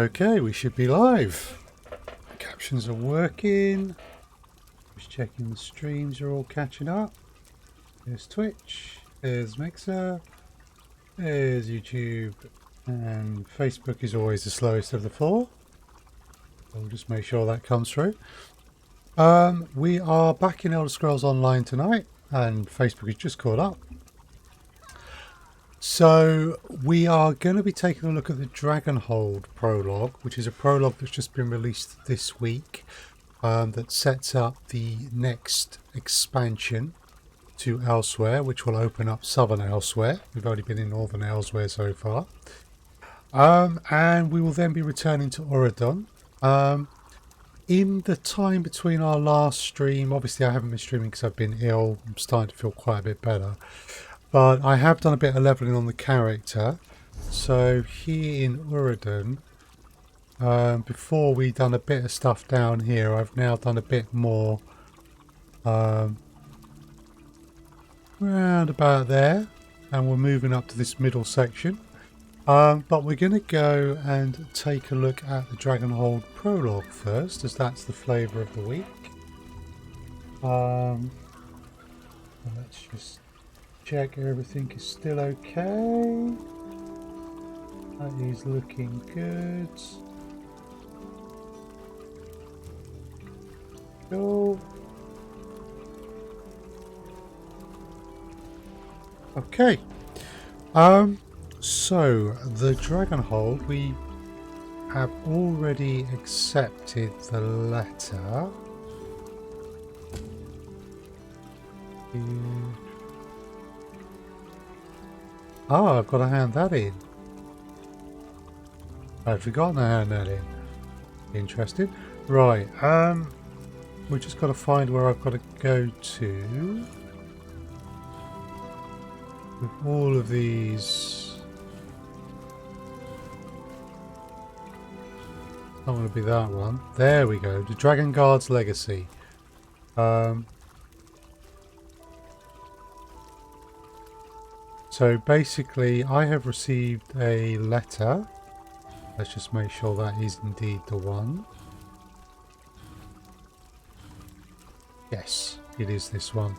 Okay, we should be live. Captions are working. Just checking the streams are all catching up. There's Twitch, there's Mixer, there's YouTube, and Facebook is always the slowest of the four. We'll just make sure that comes through. We are back in Elder Scrolls Online tonight, and Facebook has just caught up. So we are going to be taking a look at the Dragonhold Prologue, which is a prologue that's just been released this week, that sets up the next expansion to Elsewhere, which will open up Southern Elsewhere. We've only been in Northern Elsewhere so far. And we will then be returning to Oradon. In the time between our last stream, obviously I haven't been streaming because I've been ill. I'm starting to feel quite a bit better. But I have done a bit of leveling on the character. So here in Oradon, before we done a bit of stuff down here, I've now done a bit more round about there. And we're moving up to this middle section. But we're going to go and take a look at the Dragonhold Prologue first, as that's the flavour of the week. Let's just check everything is still okay. That is looking good. Cool. Okay. So the Dragonhold, we have already accepted the letter. Oh, I've got to hand that in. I'd forgotten to hand that in. Interesting. Right, we've just got to find where I've got to go to. With all of these. Not going to be that one. There we go. The Dragon Guard's Legacy. So basically, I have received a letter. Let's just make sure that is indeed the one. Yes, it is this one.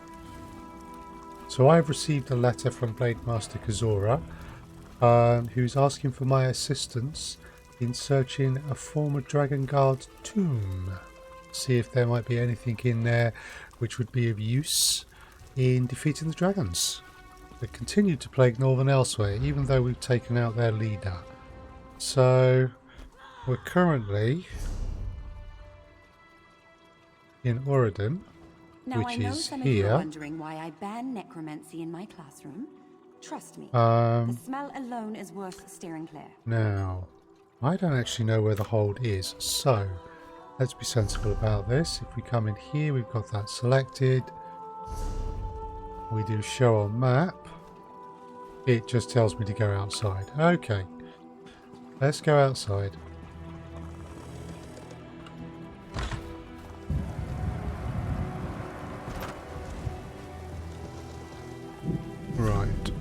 So I've received a letter from Blade Master Kazora, who's asking for my assistance in searching a former Dragon Guard tomb. See if there might be anything in there which would be of use in defeating the dragons that continue to plague Northern Elsewhere, even though we've taken out their leader. So we're currently in Oradon, which is some here. Of you are wondering why I ban necromancy in my classroom. Trust me, the smell alone is worth steering clear. Now, I don't actually know where the hold is, so let's be sensible about this. If we come in here, we've got that selected. We do show on map. It just tells me to go outside. Okay, let's go outside. Right.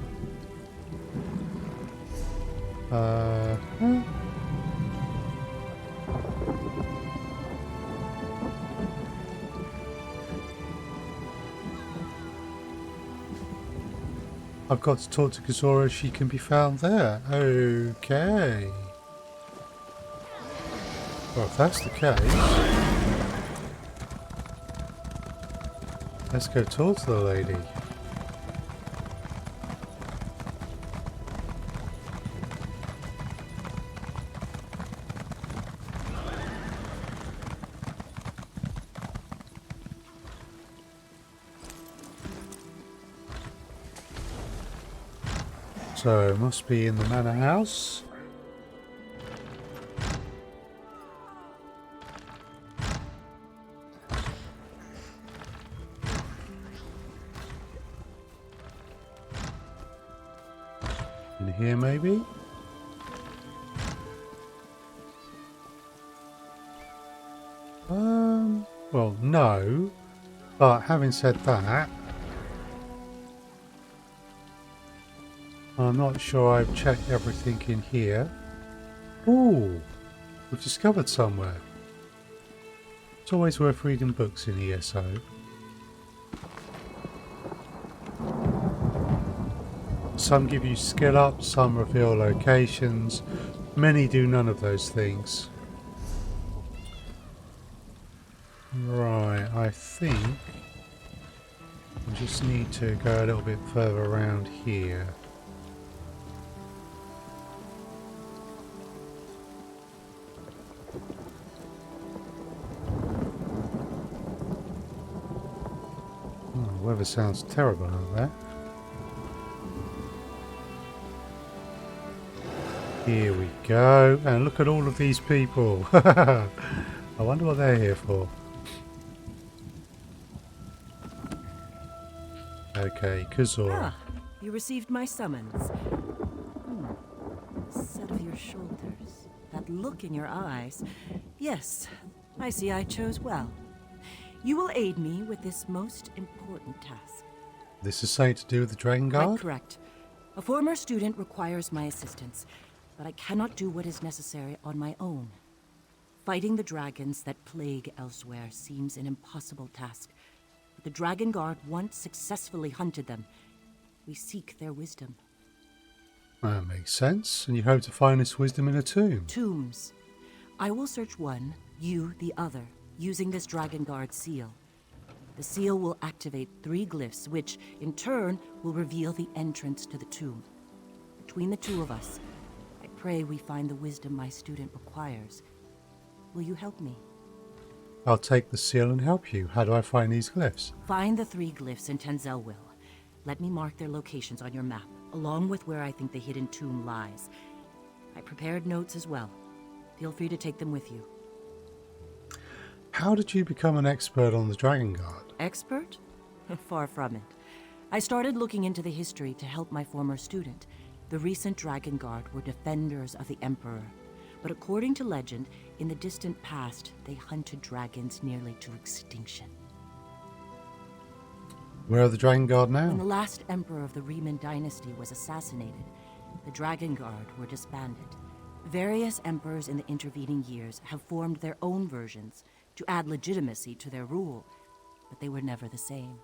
I've got to talk to Kazora. She can be found there. Okay. Well, if that's the case, let's go talk to the lady. So, must be in the manor house. In here, maybe? Well, no. But having said that, I'm not sure I've checked everything in here. Ooh, we've discovered somewhere. It's always worth reading books in ESO. Some give you skill up, some reveal locations. Many do none of those things. Right, I think we just need to go a little bit further around here. Oh, the weather sounds terrible out there. Here we go, and look at all of these people. I wonder what they're here for. Okay, Kazora. Ah, you received my summons. The set of your shoulders, that look in your eyes. Yes, I see I chose well. You will aid me with this most important task. This is something to do with the Dragon Guard? Quite correct. A former student requires my assistance, but I cannot do what is necessary on my own. Fighting the dragons that plague elsewhere seems an impossible task. The Dragon Guard once successfully hunted them. We seek their wisdom. That makes sense. And you hope to find this wisdom in a tomb? Tombs. I will search one, you the other, using this Dragon Guard seal. The seal will activate 3 glyphs, which, in turn, will reveal the entrance to the tomb. Between the two of us, I pray we find the wisdom my student requires. Will you help me? I'll take the seal and help you. How do I find these glyphs? Find the 3 glyphs in Tenzelwil. Let me mark their locations on your map, along with where I think the hidden tomb lies. I prepared notes as well. Feel free to take them with you. How did you become an expert on the Dragon Guard? Expert? Far from it. I started looking into the history to help my former student. The recent Dragon Guard were defenders of the Emperor. But according to legend, in the distant past, they hunted dragons nearly to extinction. Where are the Dragon Guard now? When the last emperor of the Riemann dynasty was assassinated, the Dragon Guard were disbanded. Various emperors in the intervening years have formed their own versions to add legitimacy to their rule, but they were never the same.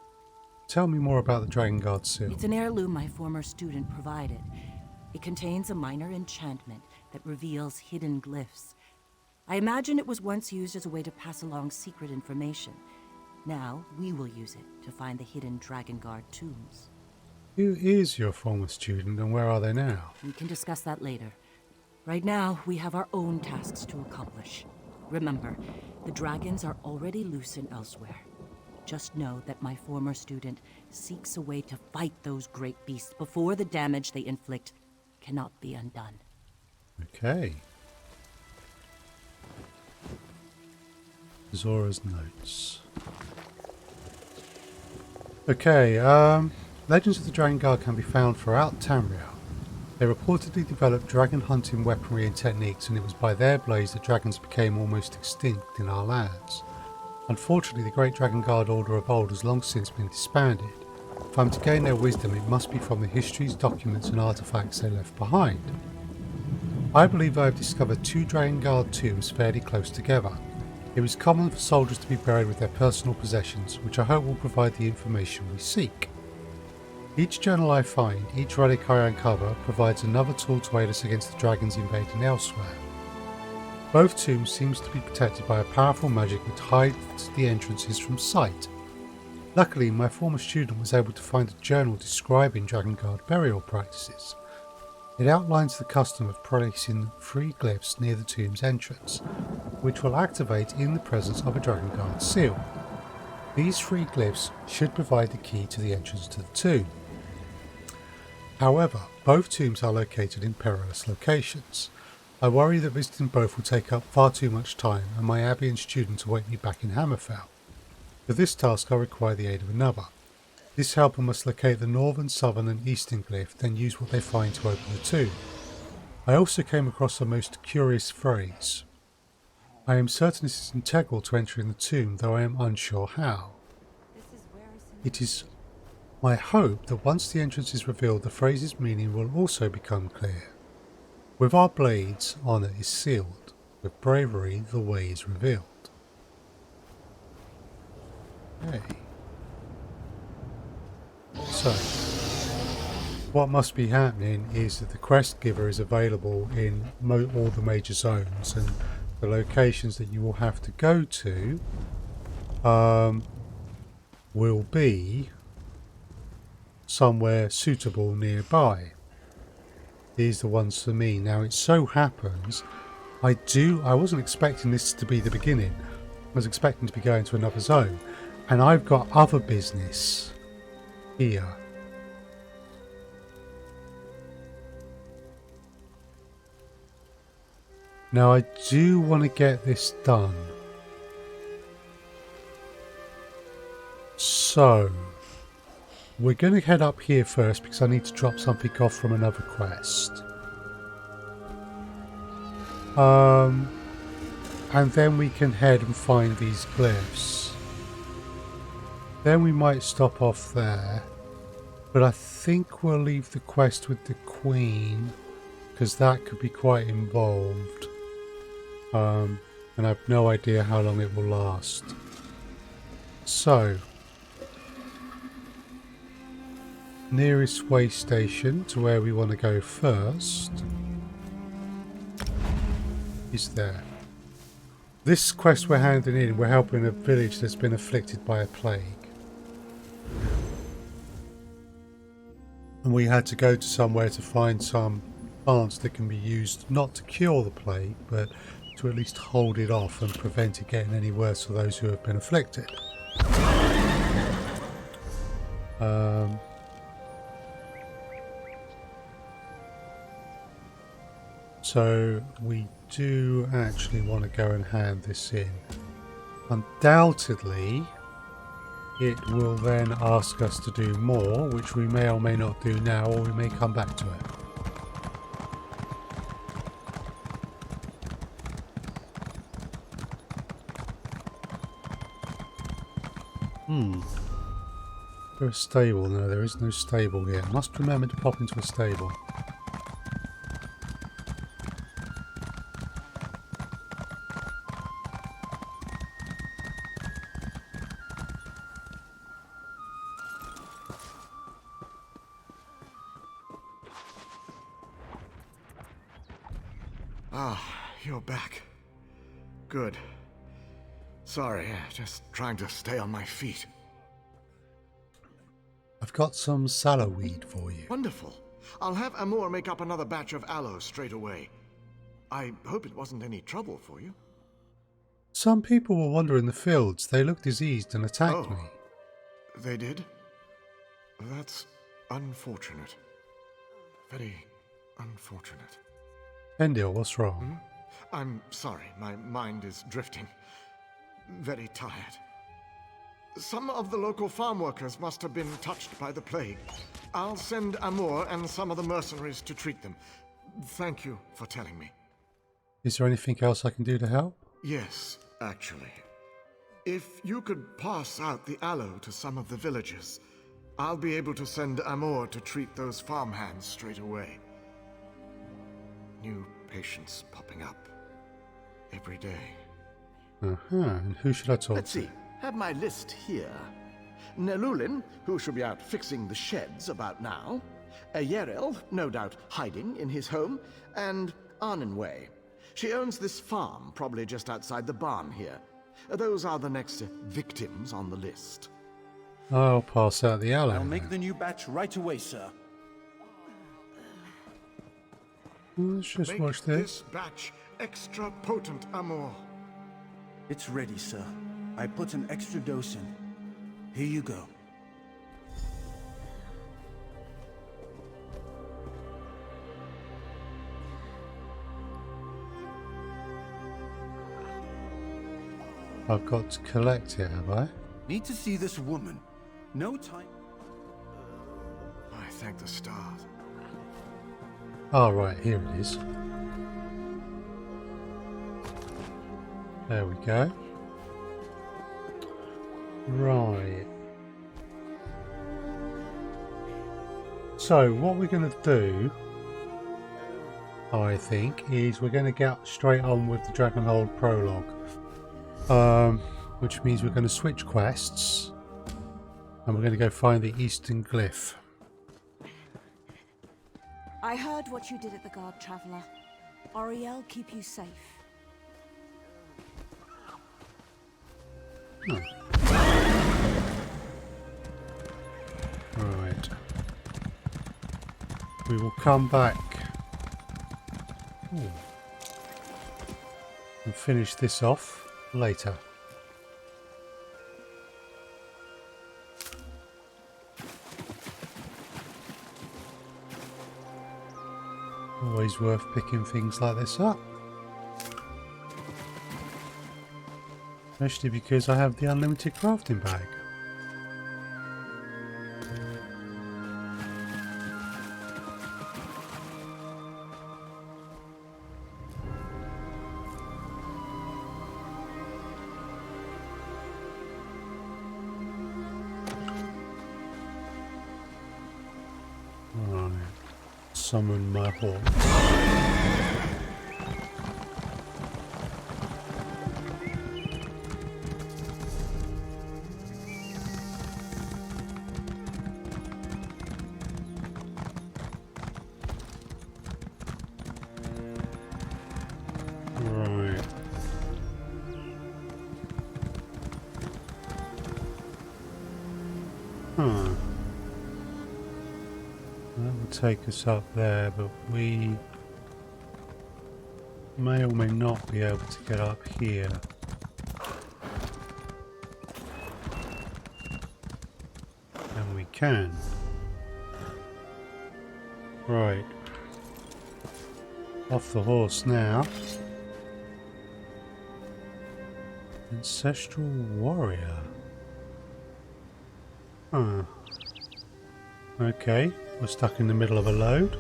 Tell me more about the Dragon Guard seal. It's an heirloom my former student provided. It contains a minor enchantment that reveals hidden glyphs. I imagine it was once used as a way to pass along secret information. Now, we will use it to find the hidden Dragon Guard tombs. Who is your former student and where are they now? We can discuss that later. Right now, we have our own tasks to accomplish. Remember, the dragons are already loose and elsewhere. Just know that my former student seeks a way to fight those great beasts before the damage they inflict cannot be undone. Okay. Zora's notes. Okay, legends of the Dragon Guard can be found throughout Tamriel. They reportedly developed dragon hunting weaponry and techniques, and it was by their blades that dragons became almost extinct in our lands. Unfortunately, the Great Dragon Guard Order of old has long since been disbanded. If I'm to gain their wisdom, it must be from the histories, documents and artifacts they left behind. I believe I have discovered 2 Dragon Guard tombs fairly close together. It was common for soldiers to be buried with their personal possessions, which I hope will provide the information we seek. Each journal I find, each relic I uncover, provides another tool to aid us against the dragons invading elsewhere. Both tombs seem to be protected by a powerful magic that hides the entrances from sight. Luckily, my former student was able to find a journal describing Dragon Guard burial practices. It outlines the custom of placing 3 glyphs near the tomb's entrance, which will activate in the presence of a Dragon Guard seal. These 3 glyphs should provide the key to the entrance to the tomb. However, both tombs are located in perilous locations. I worry that visiting both will take up far too much time, and my Abian student await me back in Hammerfell. For this task I require the aid of another. This helper must locate the northern, southern and eastern glyph, then use what they find to open the tomb. I also came across a most curious phrase. I am certain this is integral to entering the tomb, though I am unsure how. It is my hope that once the entrance is revealed, the phrase's meaning will also become clear. With our blades, honour is sealed. With bravery, the way is revealed. Hey. So, what must be happening is that the quest giver is available in all the major zones, and the locations that you will have to go to will be somewhere suitable nearby. These are the ones for me. Now it so happens I wasn't expecting this to be the beginning. I was expecting to be going to another zone, and I've got other business here. Now I do want to get this done. So we're going to head up here first because I need to drop something off from another quest. And then we can head and find these glyphs. Then we might stop off there. But I think we'll leave the quest with the Queen, because that could be quite involved. And I have no idea how long it will last. So, nearest way station to where we want to go first is there. This quest we're handing in, we're helping a village that's been afflicted by a plague. And we had to go to somewhere to find some plants that can be used not to cure the plague, but to at least hold it off and prevent it getting any worse for those who have been afflicted. So we do actually want to go and hand this in. Undoubtedly, it will then ask us to do more, which we may or may not do now, or we may come back to it. Is there a stable? No, there is no stable here. I must remember to pop into a stable. You're back. Good. Sorry, just trying to stay on my feet. I've got some sallow weed for you. Wonderful. I'll have Amor make up another batch of aloe straight away. I hope it wasn't any trouble for you. Some people were wandering the fields. They looked diseased and attacked me. They did? That's unfortunate. Very unfortunate. Endil, what's wrong? I'm sorry, my mind is drifting. Very tired. Some of the local farm workers must have been touched by the plague. I'll send Amor and some of the mercenaries to treat them. Thank you for telling me. Is there anything else I can do to help? Yes, actually. If you could pass out the aloe to some of the villagers, I'll be able to send Amor to treat those farmhands straight away. New patients popping up every day. And who should I talk to? Let's see. Have my list here. Nelulin, who should be out fixing the sheds about now. Yerel, no doubt hiding in his home. And Arnenway. She owns this farm, probably just outside the barn here. Those are the next victims on the list. I'll pass out the aloe. I'll make the new batch right away, sir. Let's just Make watch this. this batch extra potent, Amor. It's ready, sir. I put an extra dose in. Here you go. I've got to collect it, have I? Need to see this woman. No time. I thank the stars. Oh, right, here it is. There we go. Right. So, what we're going to do I think, is we're going to get straight on with the Dragonhold Prologue. Which means we're going to switch quests. And we're going to go find the Eastern Glyph. I heard what you did at the Guard, Traveler. Ariel, keep you safe. Right. We will come back and finish this off later. Always worth picking things like this up. Especially because I have the unlimited crafting bag. Right. Summon my horse. Right. Huh. That will take us up there, but we may or may not be able to get up here. And we can. Right. Off the horse now. Ancestral warrior. Huh. Okay, we're stuck in the middle of a load.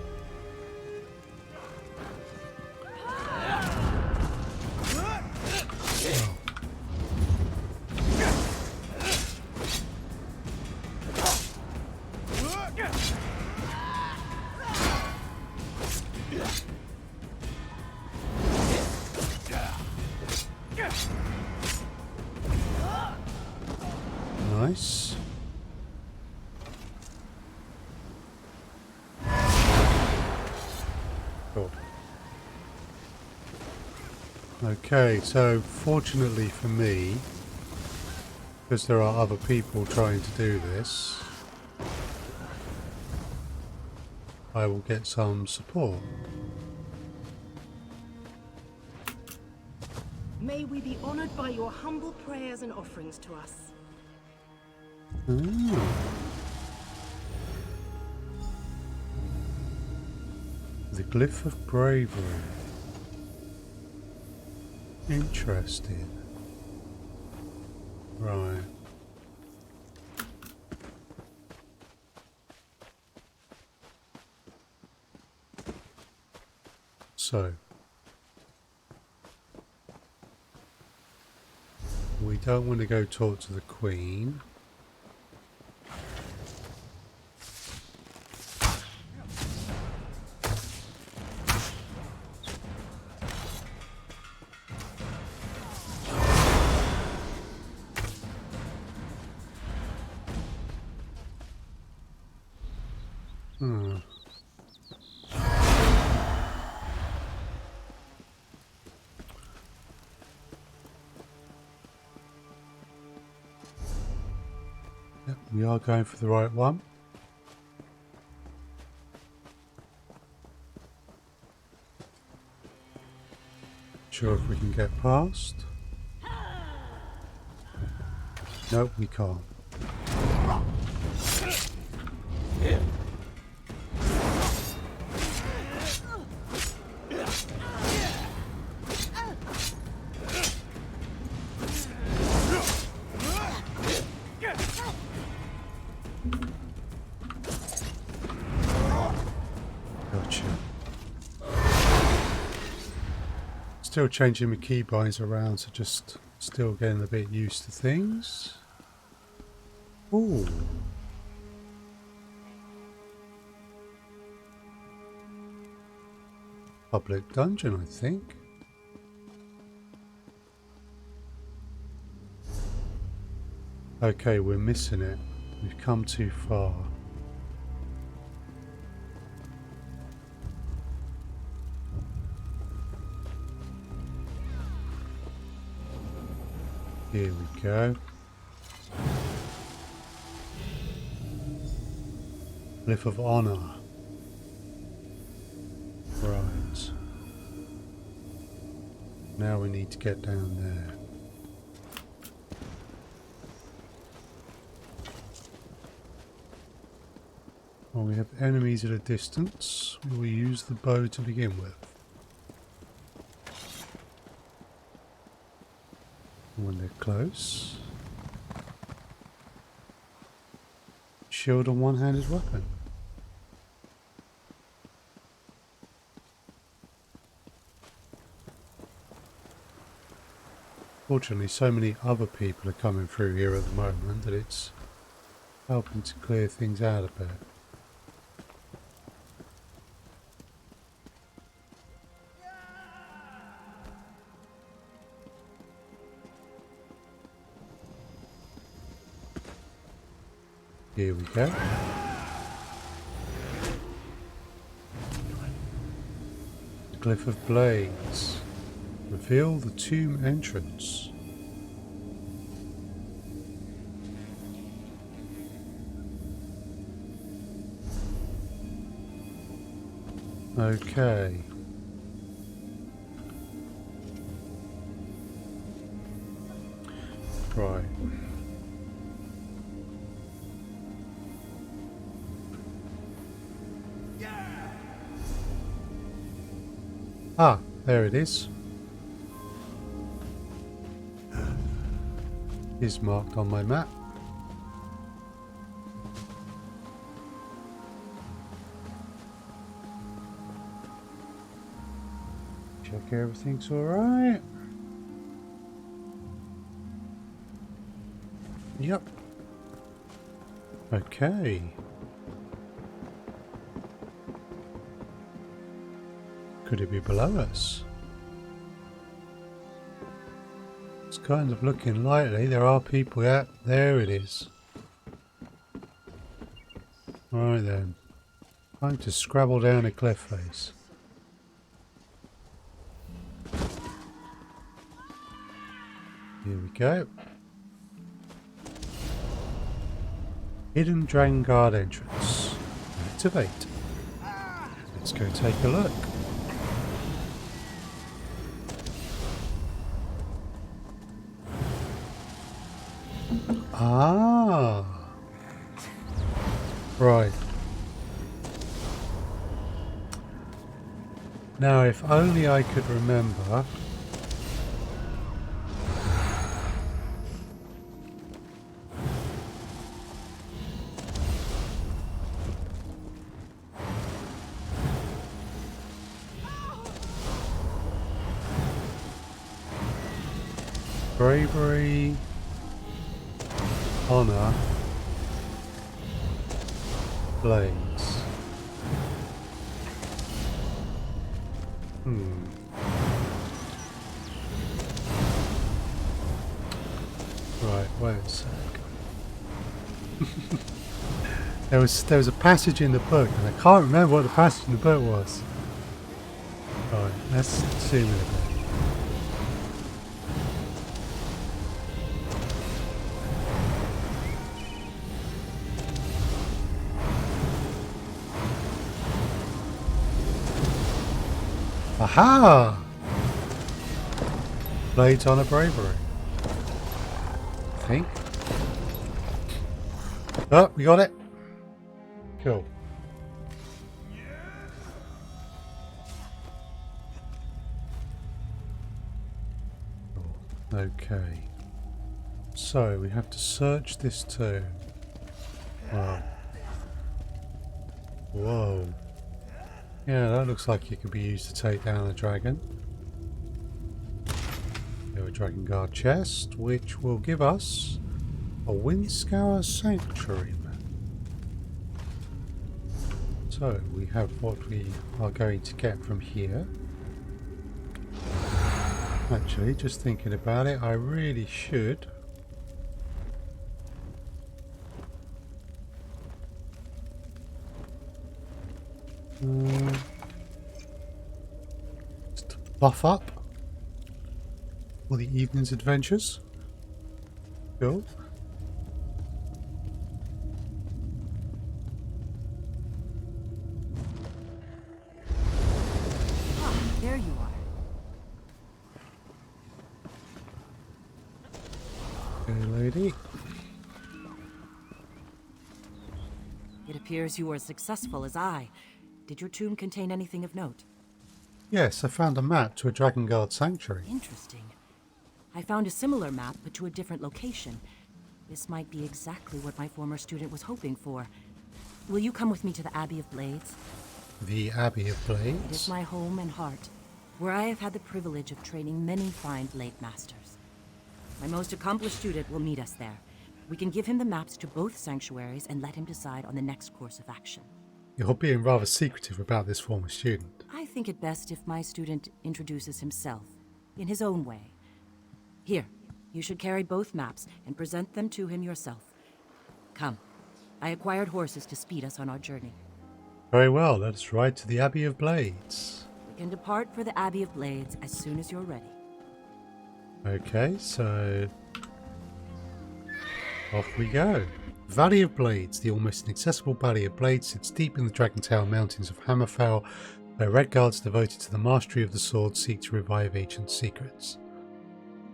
Nice. Cool. Okay, so fortunately for me, because there are other people trying to do this, I will get some support. May we be honored by your humble prayers and offerings to us. Ooh. The Glyph of Bravery. Interesting. Right. So. We don't want to go talk to the Queen. Yep, we are going for the right one. Sure if we can get past. Nope, we can't. Gotcha. Still changing my keybinds around, so just still getting a bit used to things. Ooh. public dungeon, I think. Okay, we're missing it. We've come too far. Here we go. Glyph of Honor. Right. Now we need to get down there. Well, we have enemies at a distance. We will use the bow to begin with. When they're close. Shield and one-handed weapon. Fortunately, so many other people are coming through here at the moment that it's helping to clear things out a bit. Here we go. Glyph of Blades. Reveal the tomb entrance. Okay. Right. Ah, there it is. Is marked on my map. Check everything's alright. Yep. Okay. Could it be below us? It's kind of looking likely. There are people out there. It is. Right then. Time to scrabble down a cliff face. Here we go. Hidden Dragonguard entrance. Activate. Let's go take a look. Ah, right. Now, if only I could remember. Bravery. Honor, Blades. Right, wait a sec. there was a passage in the book, and I can't remember what the passage in the book was. Right, let's zoom in a bit. Aha! Blades on a bravery. I think. Oh, we got it. Cool. Okay. So we have to search this tomb. Wow. Whoa. Yeah, that looks like it could be used to take down a dragon. We have a Dragonguard chest, which will give us a Windscour Sanctuary map. So we have what we are going to get from here. Actually, just thinking about it, I really should just buff up for the evening's adventures. Cool. There you are. Okay, lady. It appears you were as successful as I. Did your tomb contain anything of note? Yes, I found a map to a Dragonguard sanctuary. Interesting. I found a similar map, but to a different location. This might be exactly what my former student was hoping for. Will you come with me to the Abbey of Blades? The Abbey of Blades? It is my home and heart, where I have had the privilege of training many fine Blade Masters. My most accomplished student will meet us there. We can give him the maps to both sanctuaries and let him decide on the next course of action. You're being rather secretive about this former student. I think it best if my student introduces himself, in his own way. Here, you should carry both maps and present them to him yourself. Come, I acquired horses to speed us on our journey. Very well, let us ride to the Abbey of Blades. We can depart for the Abbey of Blades as soon as you're ready. Okay, so off we go. Valley of Blades, the almost inaccessible Valley of Blades, sits deep in the Dragontail Mountains of Hammerfell, where Red Guards devoted to the mastery of the sword seek to revive ancient secrets.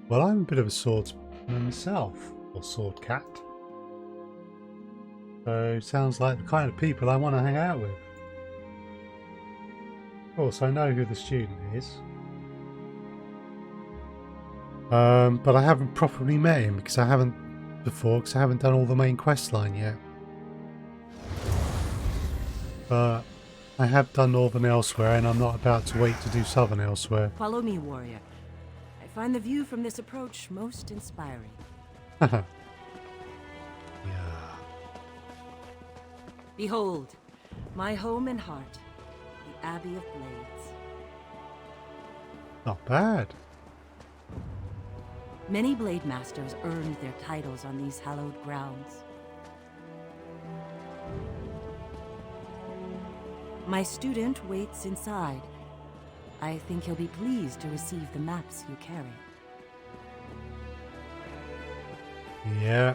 Well, I'm a bit of a swordsman myself, or sword cat. So, sounds like the kind of people I want to hang out with. Of course, I know who the student is. But I haven't properly met him because I haven't done all the main quest line yet. But I have done Northern Elsewhere, and I'm not about to wait to do Southern Elsewhere. Follow me, warrior. I find the view from this approach most inspiring. Yeah. Behold, my home and heart, the Abbey of Blades. Not bad. Many Blade Masters earned their titles on these hallowed grounds. My student waits inside. I think he'll be pleased to receive the maps you carry. Yeah.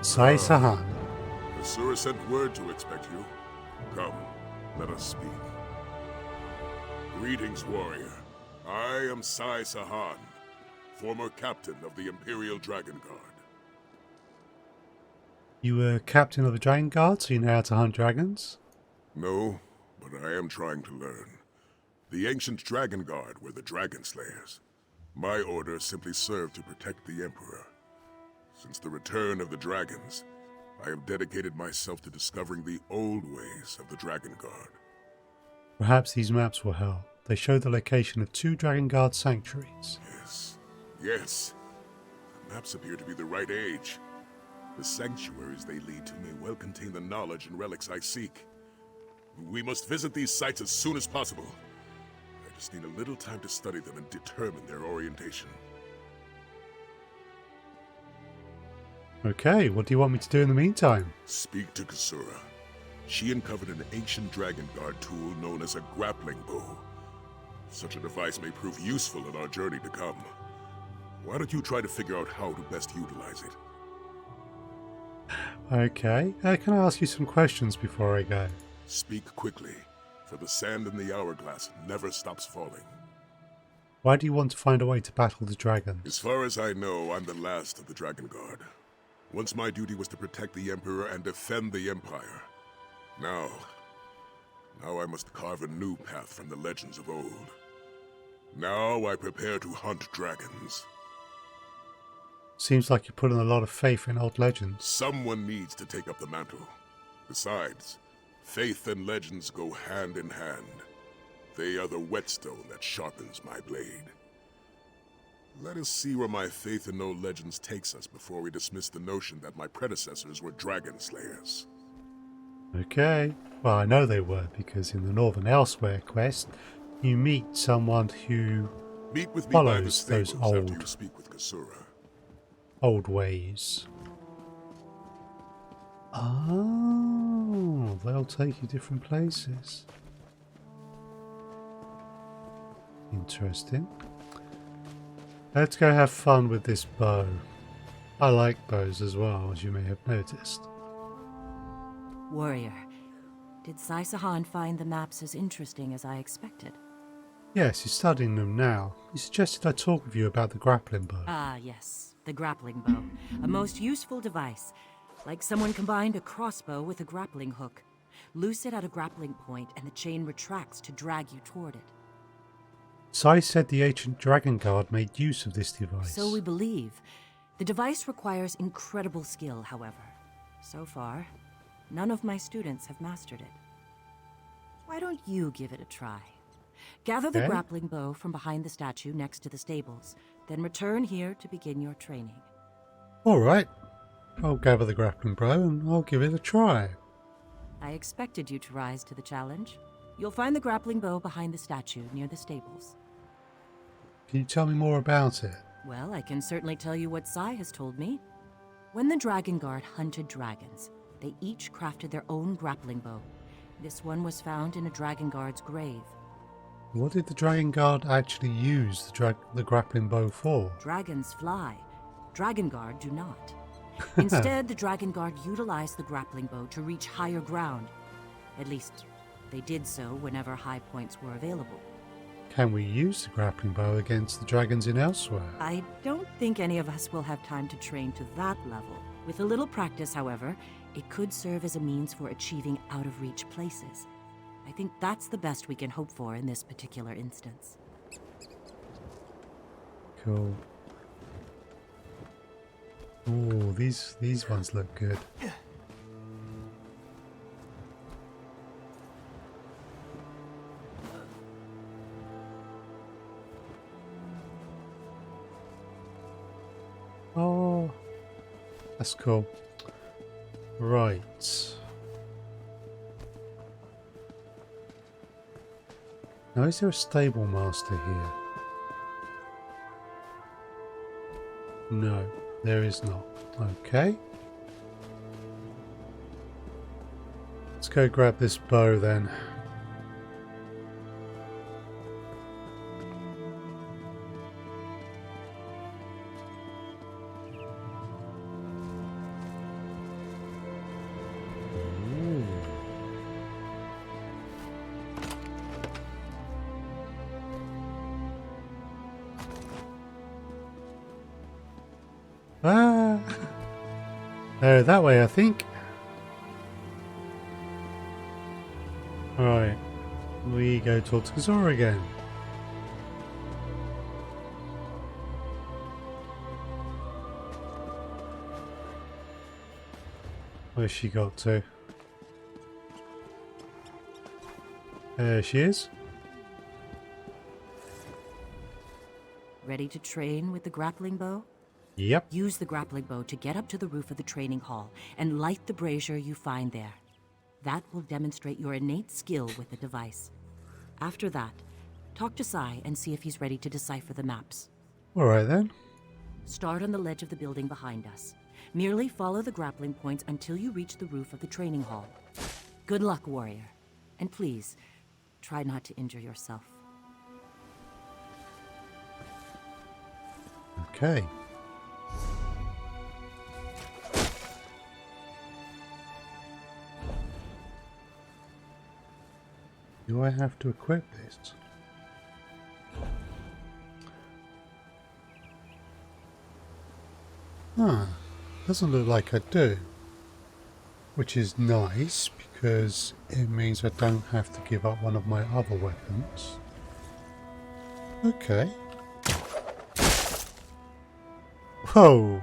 Sai Sahan. Kasura sent word to expect you. Come, let us speak. Greetings, warrior. I am Sai Sahan, former captain of the Imperial Dragon Guard. You were captain of the Dragon Guard, so you know how to hunt dragons? No, but I am trying to learn. The ancient Dragon Guard were the Dragon Slayers. My order simply served to protect the Emperor. Since the return of the dragons, I have dedicated myself to discovering the old ways of the Dragon Guard. Perhaps these maps will help. They show the location of 2 Dragon Guard sanctuaries. Yes. The maps appear to be the right age. The sanctuaries they lead to may well contain the knowledge and relics I seek. We must visit these sites as soon as possible. I just need a little time to study them and determine their orientation. Okay, what do you want me to do in the meantime? Speak to Kasura. She uncovered an ancient Dragon Guard tool known as a grappling bow. Such a device may prove useful in our journey to come. Why don't you try to figure out how to best utilize it? Okay, can I ask you some questions before I go? Speak quickly, for the sand in the hourglass never stops falling. Why do you want to find a way to battle the dragons? As far as I know, I'm the last of the Dragon Guard. Once my duty was to protect the Emperor and defend the Empire. Now I must carve a new path from the legends of old. Now I prepare to hunt dragons. Seems like you're putting a lot of faith in old legends. Someone needs to take up the mantle. Besides, faith and legends go hand in hand. They are the whetstone that sharpens my blade. Let us see where my faith in no legends takes us before we dismiss the notion that my predecessors were dragon slayers. Okay. Well, I know they were, because in the Northern Elsewhere quest, you meet someone who Meet with me by the follows stables those after you speak with Kasura. old ways. Oh, they'll take you different places. Interesting. Let's go have fun with this bow. I like bows as well, as you may have noticed. Warrior, did Sai-Sahan find the maps as interesting as I expected? Yes, he's studying them now. He suggested I talk with you about the grappling bow. Ah, yes, the grappling bow. A most useful device. Like someone combined a crossbow with a grappling hook. Loose it at a grappling point and the chain retracts to drag you toward it. Sai said the ancient Dragon Guard made use of this device. So we believe. The device requires incredible skill, however. So far, none of my students have mastered it. Why don't you give it a try? Gather the grappling bow from behind the statue next to the stables, then return here to begin your training. Alright, I'll gather the grappling bow and I'll give it a try. I expected you to rise to the challenge. You'll find the grappling bow behind the statue near the stables. Can you tell me more about it? Well, I can certainly tell you what Sai has told me. When the Dragon Guard hunted dragons, they each crafted their own grappling bow. This one was found in a Dragon Guard's grave. What did the Dragon Guard actually use the grappling bow for? Dragons fly. Dragon Guard do not. Instead, the Dragon Guard utilized the grappling bow to reach higher ground. At least, they did so whenever high points were available. Can we use the grappling bow against the dragons in Elsewhere? I don't think any of us will have time to train to that level. With a little practice, however, it could serve as a means for achieving out-of-reach places. I think that's the best we can hope for in this particular instance. Cool. Oh, these ones look good. Oh, that's cool. Right. Now, is there a stable master here? No, there is not. Okay. Let's go grab this bow then. Ah! That way, I think. Alright. We go talk to Kasura again. Where's she got to? There she is. Ready to train with the grappling bow? Yep. Use the grappling bow to get up to the roof of the training hall and light the brazier you find there. That will demonstrate your innate skill with the device. After that, talk to Sai and see if he's ready to decipher the maps. Alright then. Start on the ledge of the building behind us. Merely follow the grappling points until you reach the roof of the training hall. Good luck, warrior. And please, try not to injure yourself. Okay. Do I have to equip this? Huh. Doesn't look like I do. Which is nice, because it means I don't have to give up one of my other weapons. Okay. Whoa!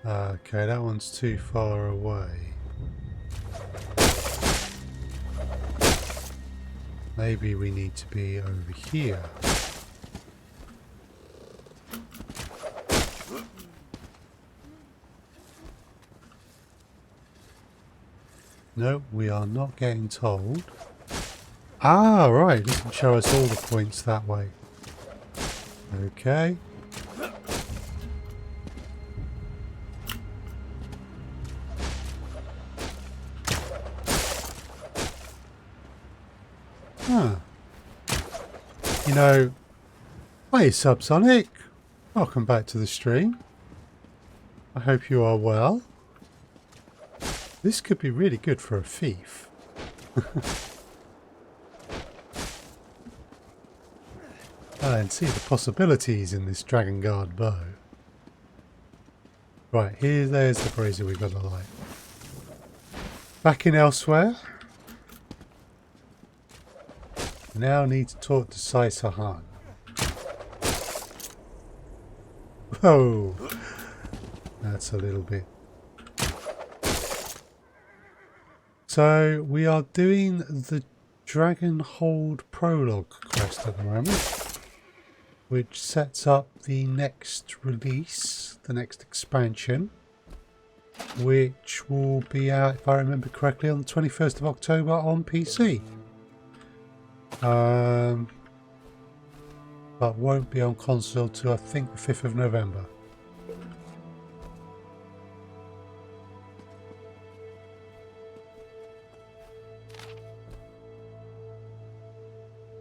Okay, that one's too far away. Maybe we need to be over here. No, we are not getting told. Ah, right. It can show us all the points that way. Okay. Huh. You know, hey Subsonic. Welcome back to the stream. I hope you are well. This could be really good for a thief. I can see the possibilities in this Dragon Guard bow. Right, there's the brazier we've got to light. Back in elsewhere. We now need to talk to Sai Sahan. Whoa! That's a little bit. So we are doing the Dragonhold Prologue quest at the moment, which sets up the next release, the next expansion, which will be out, if I remember correctly, on the 21st of October on PC. But won't be on console till I think the 5th of November.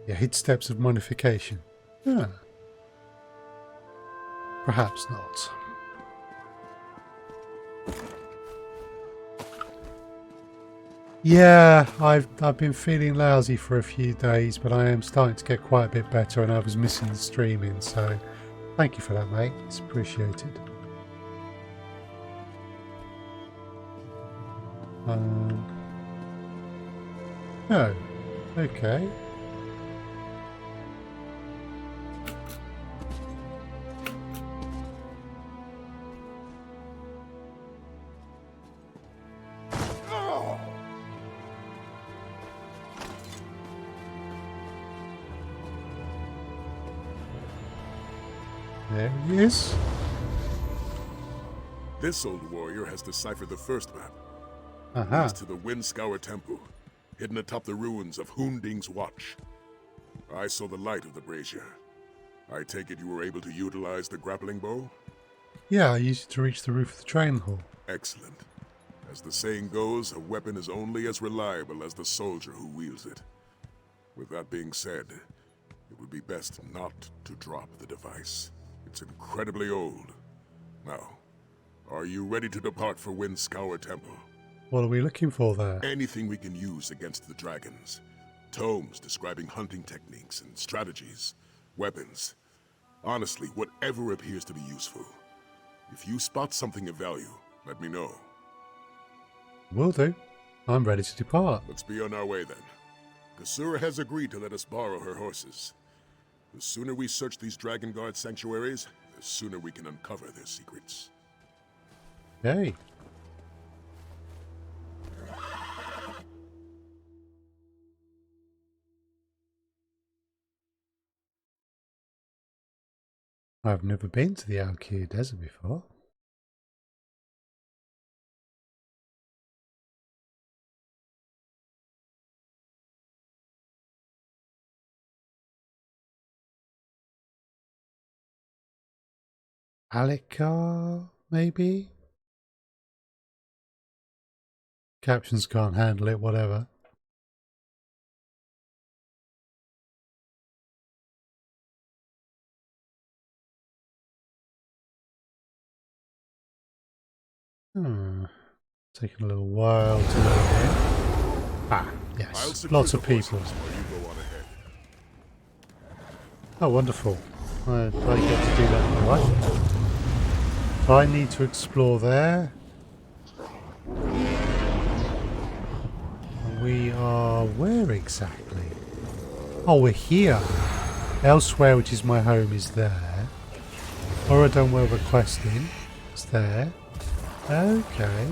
Yeah, hit steps of modification. Yeah. Perhaps not. Yeah, I've been feeling lousy for a few days, but I am starting to get quite a bit better, and I was missing the streaming, so thank you for that, mate. It's appreciated. Oh, okay. There he is. This old warrior has deciphered the first map. Aha. Leads to the Windscour Temple, hidden atop the ruins of Hunding's Watch. I saw the light of the brazier. I take it you were able to utilize the grappling bow? Yeah, I used it to reach the roof of the train hall. Excellent. As the saying goes, a weapon is only as reliable as the soldier who wields it. With that being said, it would be best not to drop the device. It's incredibly old. Now, are you ready to depart for Windscour Temple? What are we looking for there? Anything we can use against the dragons. Tomes describing hunting techniques and strategies. Weapons. Honestly, whatever appears to be useful. If you spot something of value, let me know. Will do. I'm ready to depart. Let's be on our way then. Kasura has agreed to let us borrow her horses. The sooner we search these Dragon Guard sanctuaries, the sooner we can uncover their secrets. Hey. I've never been to the Alkia Desert before. Alika, maybe? Captions can't handle it, whatever. Taking a little while to load in. Ah, yes. Lots of people. Oh, wonderful. I get to do that in my life. So I need to explore there. And we are where exactly? Oh, we're here. Elsewhere, which is my home, is there. Oradon we're requesting. It's there. Okay.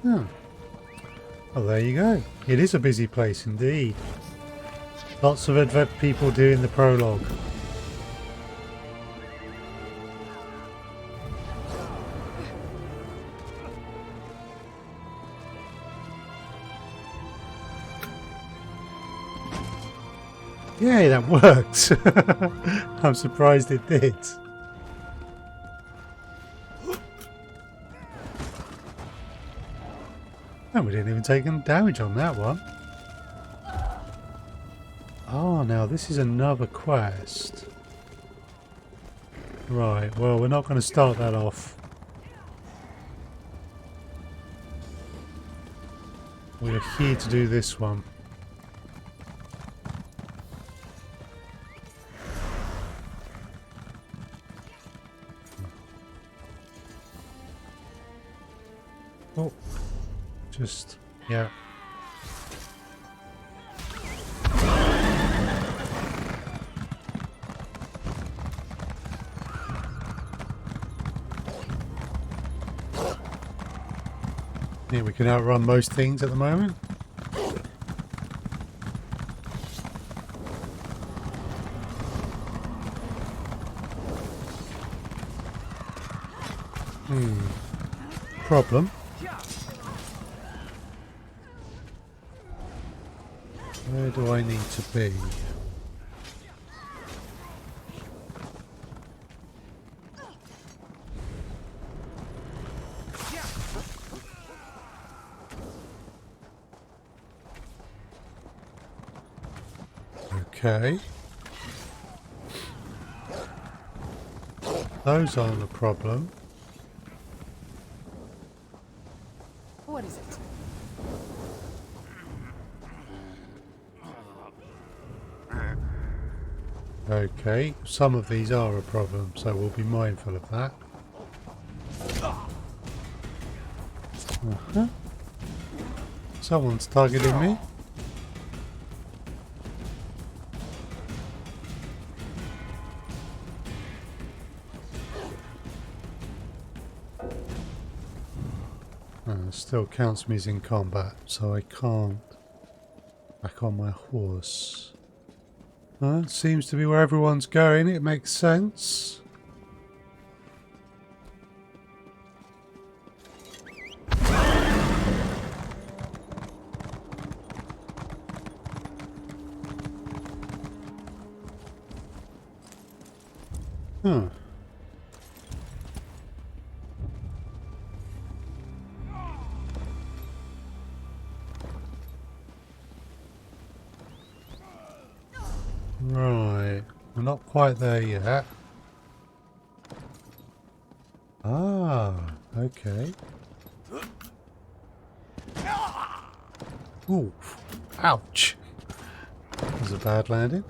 Huh. Well, there you go. It is a busy place indeed. Lots of people doing the prologue. Yay, that worked! I'm surprised it did. And we didn't even take any damage on that one. Oh, now this is another quest. Right, well, we're not going to start that off. We're here to do this one. Oh, just, yeah. Yeah, we can outrun most things at the moment. Problem. Where do I need to be? Okay. Those aren't a problem. What is it? Okay, some of these are a problem, so we'll be mindful of that. Someone's targeting me. Still counts me as in combat, so I can't back on my horse. Seems to be where everyone's going, it makes sense. Huh. Right, we're not quite there yet. Ah, okay. Ooh, ouch. That was a bad landing.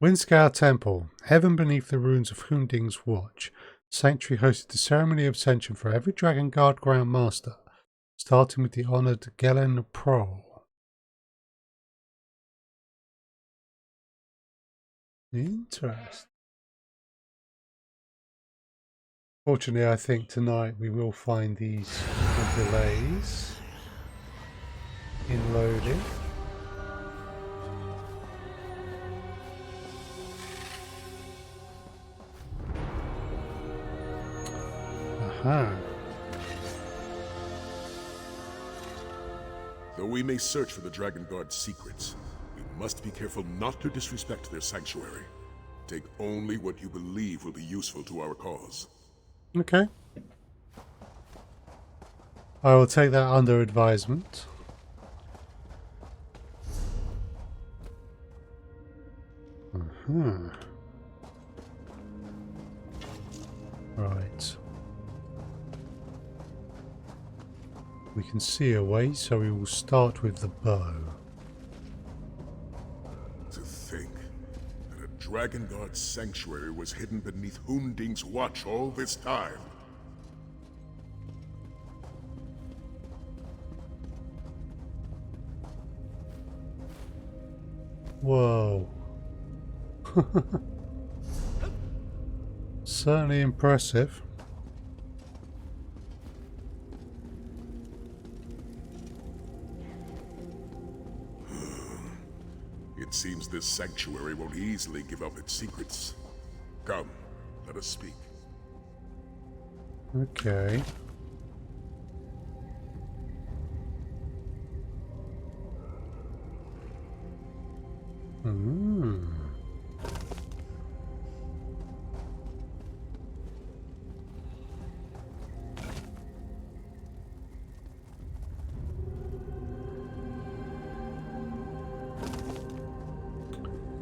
Windscar Temple, heaven beneath the ruins of Hunding's Watch. Sanctuary hosted the ceremony of ascension for every Dragon Guard Grand Master, starting with the honoured Gelen Prol. Interesting. Fortunately, I think tonight we will find these delays in loading. Aha. Though we may search for the Dragon Guard's secrets, we must be careful not to disrespect their sanctuary. Take only what you believe will be useful to our cause. Okay. I will take that under advisement. Right. We can see a way, so we will start with the bow. To think that a Dragon Guard sanctuary was hidden beneath Hunding's watch all this time. Whoa. Certainly impressive. It seems this sanctuary won't easily give up its secrets. Come, let us speak. Okay. Hmm.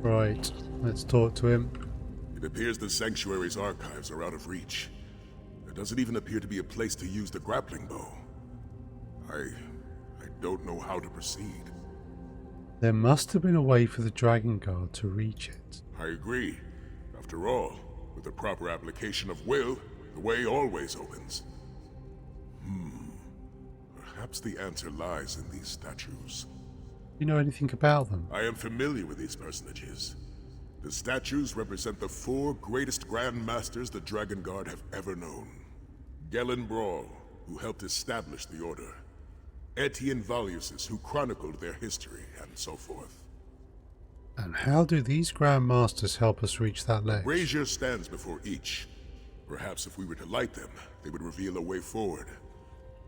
Right, let's talk to him. It appears the sanctuary's archives are out of reach. There doesn't even appear to be a place to use the grappling bow. I don't know how to proceed. There must have been a way for the Dragon Guard to reach it. I agree. After all, with the proper application of will, the way always opens. Perhaps the answer lies in these statues. You know anything about them? I am familiar with these personages. The statues represent the 4 greatest Grand Masters the Dragon Guard have ever known. Gellin Brawl, who helped establish the Order. Etienne Valusis, who chronicled their history, and so forth. And how do these Grand Masters help us reach that ledge? Brazier stands before each. Perhaps if we were to light them, they would reveal a way forward.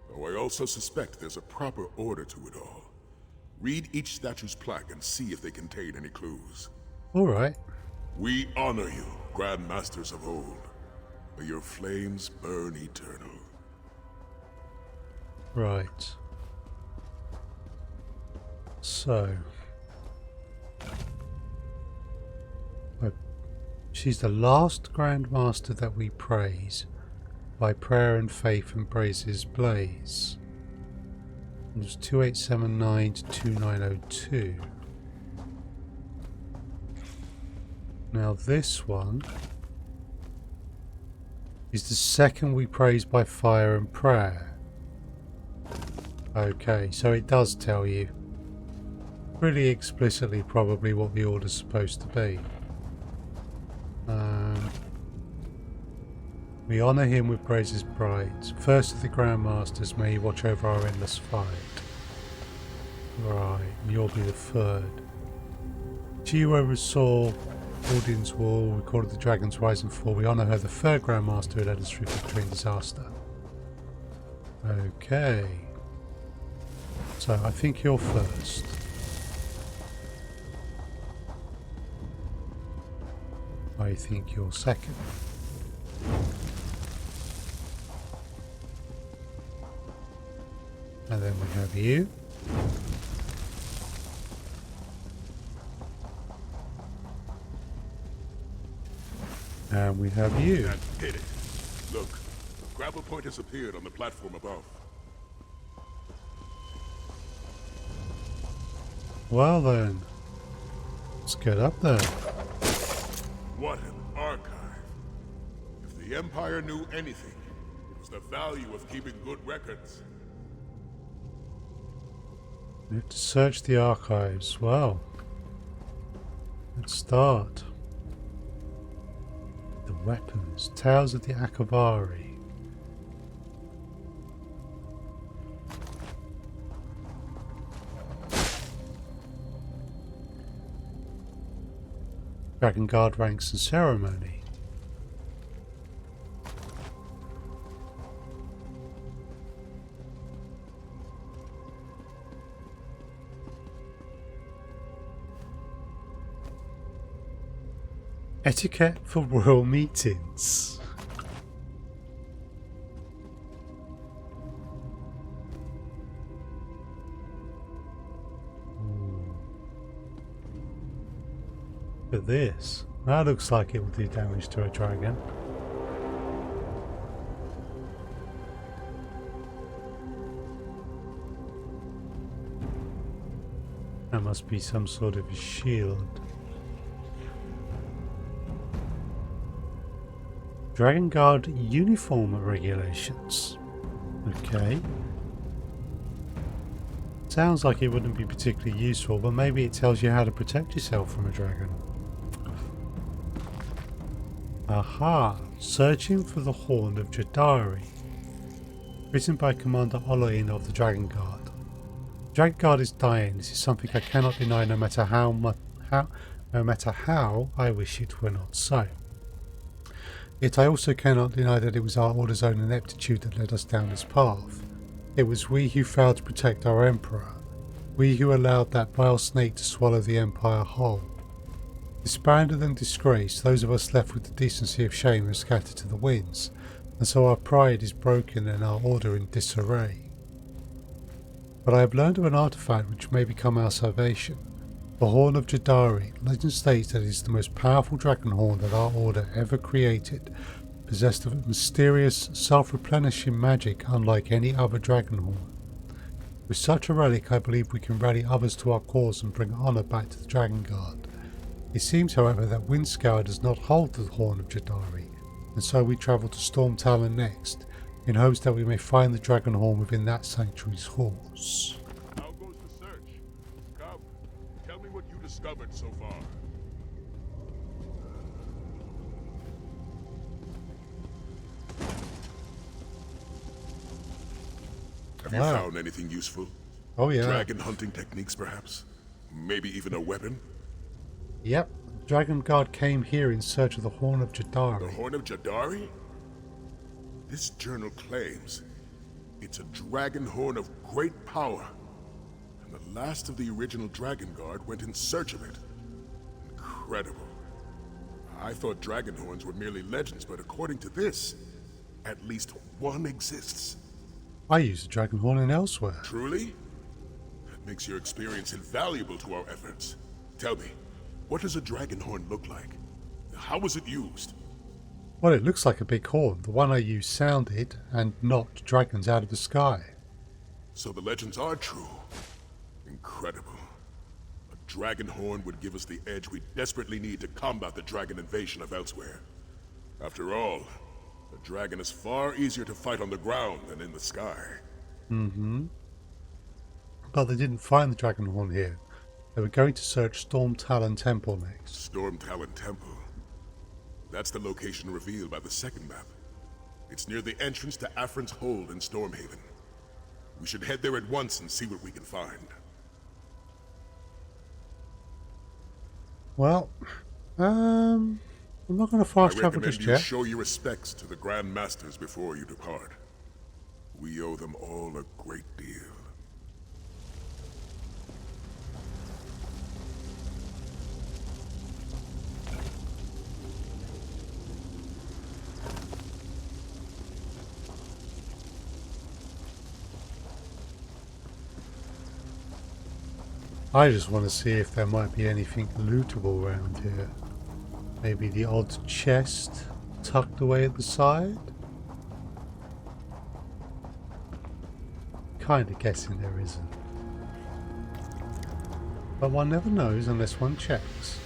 Though I also suspect there's a proper order to it all. Read each statue's plaque and see if they contain any clues. Alright. We honor you, Grand Masters of old. May your flames burn eternal. Right. So. She's the last Grand Master that we praise. By prayer and faith and Brazier's blaze. It was 2879 to 2902. Now this one is the second we praise by fire and prayer. Okay, so it does tell you pretty explicitly probably what the order's supposed to be. We honour him with Brazier's pride. First of the Grand Masters, may he watch over our endless fight. Right, you'll be the third. She who oversaw Odin's Wall, recorded the Dragon's Rise and Fall. We honour her, the third Grand Master who led us through victory and disaster. Okay. So I think you're first. I think you're second. And then we have you. And we have you. That did it. Look, the grapple point has appeared on the platform above. Well then, let's get up there. What an archive. If the Empire knew anything, it was the value of keeping good records. We have to search the archives. Well, let's start. The weapons. Tales of the Akavari. Dragon Guard ranks and ceremony. Etiquette for royal meetings. Look at this. That looks like it will do damage to a dragon. That must be some sort of a shield. Dragon Guard uniform regulations. Okay. Sounds like it wouldn't be particularly useful, but maybe it tells you how to protect yourself from a dragon. Aha! Searching for the Horn of Jadari. Written by Commander Oloin of the Dragon Guard. Dragon Guard is dying. This is something I cannot deny, no matter how I wish it were not so. Yet I also cannot deny that it was our Order's own ineptitude that led us down this path. It was we who failed to protect our Emperor. We who allowed that vile snake to swallow the Empire whole. Disbanded and disgraced, those of us left with the decency of shame are scattered to the winds, and so our pride is broken and our Order in disarray. But I have learned of an artifact which may become our salvation. The Horn of Jadari. Legend states that it is the most powerful dragon horn that our Order ever created, possessed of a mysterious, self-replenishing magic unlike any other dragon horn. With such a relic, I believe we can rally others to our cause and bring honour back to the Dragon Guard. It seems, however, that Windscour does not hold the Horn of Jadari, and so we travel to Storm Talon next, in hopes that we may find the dragon horn within that sanctuary's halls. How goes the search? Come, tell me what you discovered so far. Have you found anything useful? Oh yeah. Dragon hunting techniques, perhaps? Maybe even a weapon? Yep. Dragon Guard came here in search of the Horn of Jadari. The Horn of Jadari? This journal claims it's a dragon horn of great power, and the last of the original Dragon Guard went in search of it. Incredible. I thought dragon horns were merely legends, but according to this, at least one exists. I use a dragon horn in elsewhere. Truly? That makes your experience invaluable to our efforts. Tell me, what does a dragon horn look like? How was it used? Well, it looks like a big horn. The one I used sounded and knocked dragons out of the sky. So the legends are true. Incredible. A dragon horn would give us the edge we desperately need to combat the dragon invasion of elsewhere. After all, a dragon is far easier to fight on the ground than in the sky. Mm-hmm. But they didn't find the dragon horn here. They were going to search Storm Talon Temple next. Storm Talon Temple. That's the location revealed by the second map. It's near the entrance to Afrin's Hold in Stormhaven. We should head there at once and see what we can find. Well, I'm not going to fast travel just I recommend you yet. show your respects to the Grand Masters before you depart. We owe them all a great deal. I just want to see if there might be anything lootable around here. Maybe the odd chest tucked away at the side? Kinda guessing there isn't. But one never knows unless one checks.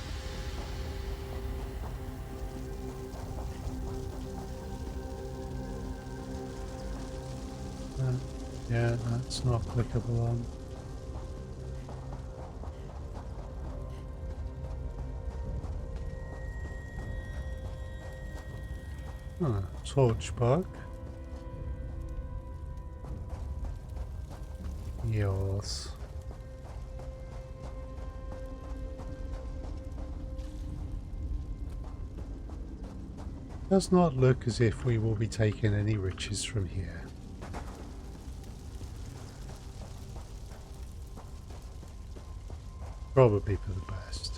Yeah, that's not clickable on. Torch bug. Yes. Does not look as if we will be taking any riches from here. Probably for the best.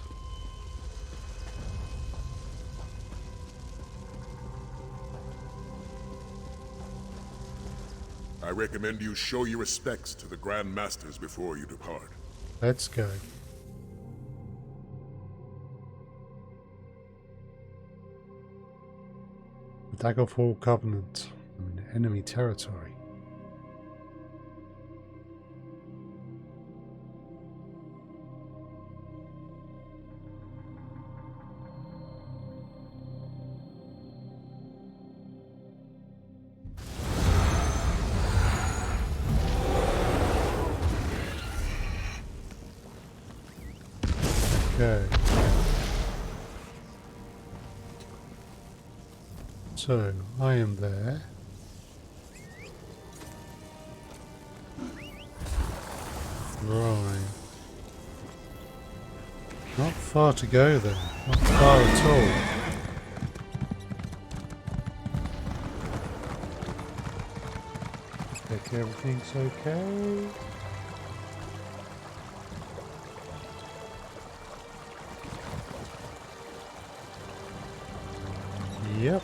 I recommend you show your respects to the Grand Masters before you depart. Let's go. The Dragonhold Covenant. I'm in enemy territory. go. So, I am there. Right. Not far to go then. Not far at all. Check everything's okay. Yep.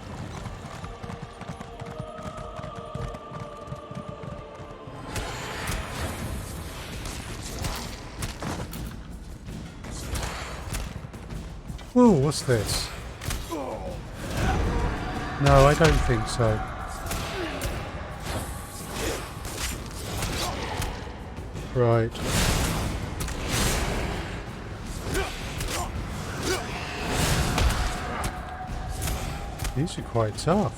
Whoa, what's this? No, I don't think so. Right. These are quite tough.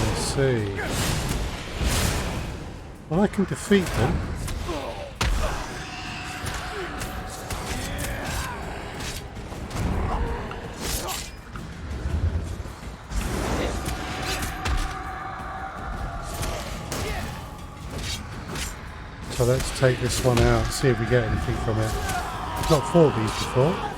Let's see. Well, I can defeat them. So let's take this one out and see if we get anything from it. I've not fought these before.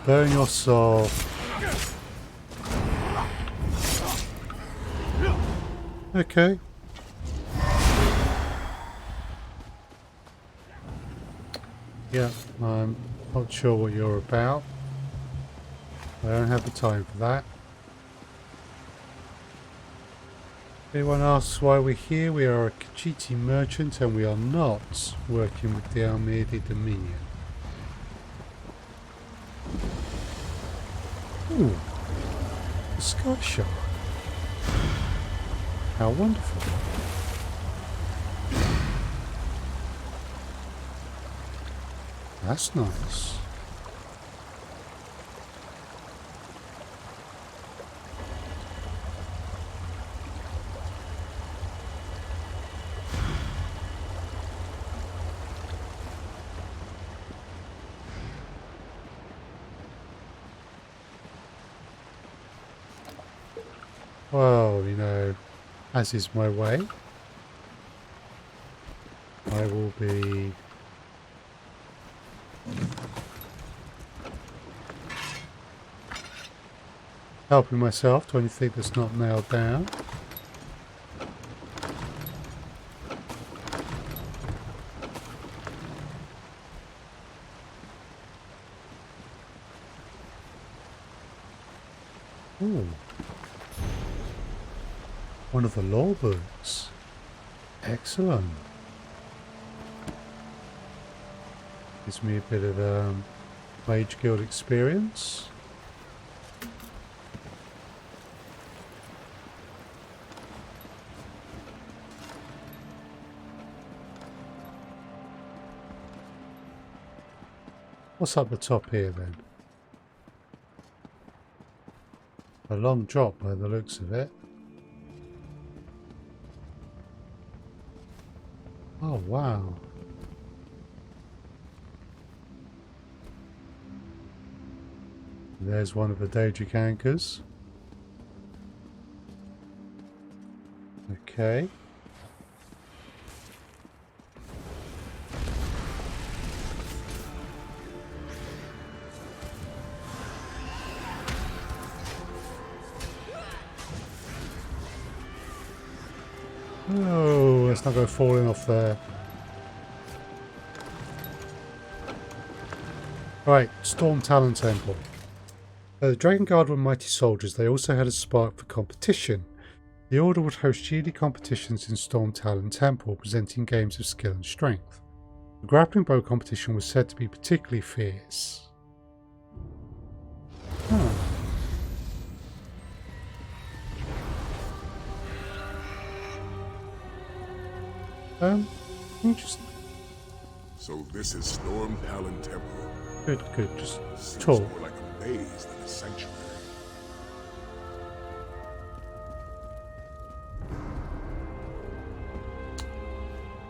Burn your soul. Okay. Yeah, I'm not sure what you're about. I don't have the time for that. Anyone asks why we're here? We are a Khajiit merchant and we are not working with the Almedi Dominion. Ooh, a sky shark. How wonderful. That's nice. Well, you know, as is my way, I will be helping myself to anything that's not nailed down. Ooh. One of the law books. Excellent. Gives me a bit of Mage Guild experience. What's up the top here then? A long drop by the looks of it. Oh wow. There's one of the Daedric anchors. Okay. Oh, let's not go falling off there. Right, Storm Talon Temple. The Dragon Guard were mighty soldiers. They also had a spark for competition. The Order would host yearly competitions in Storm Talon Temple, presenting games of skill and strength. The grappling bow competition was said to be particularly fierce. Huh. Can you just... So this is Storm Talon Temple. Good, just Seems talk. more like a maze than a sanctuary.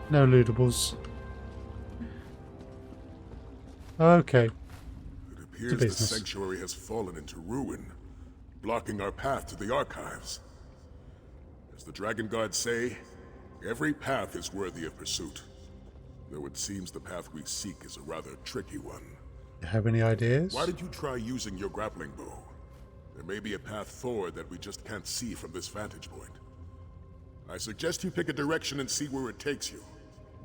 No lootables. Okay. It appears the sanctuary has fallen into ruin, blocking our path to the archives. As the Dragon Guards say, every path is worthy of pursuit, though it seems the path we seek is a rather tricky one. You have any ideas? Why did you try using your grappling bow? There may be a path forward that we just can't see from this vantage point. I suggest you pick a direction and see where it takes you.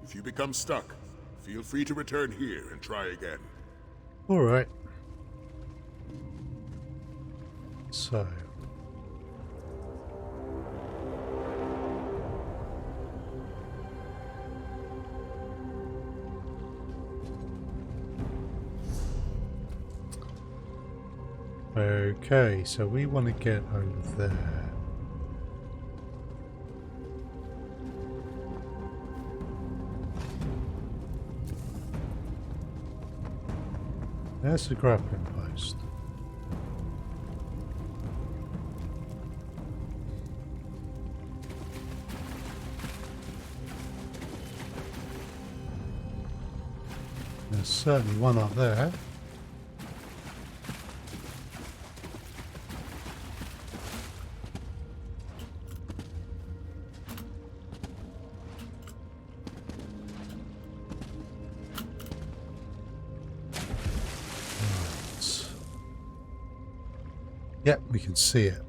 If you become stuck, feel free to return here and try again. Alright. So... Okay, so we want to get over there. There's the grappling post. There's certainly one up there. Yep, we can see it.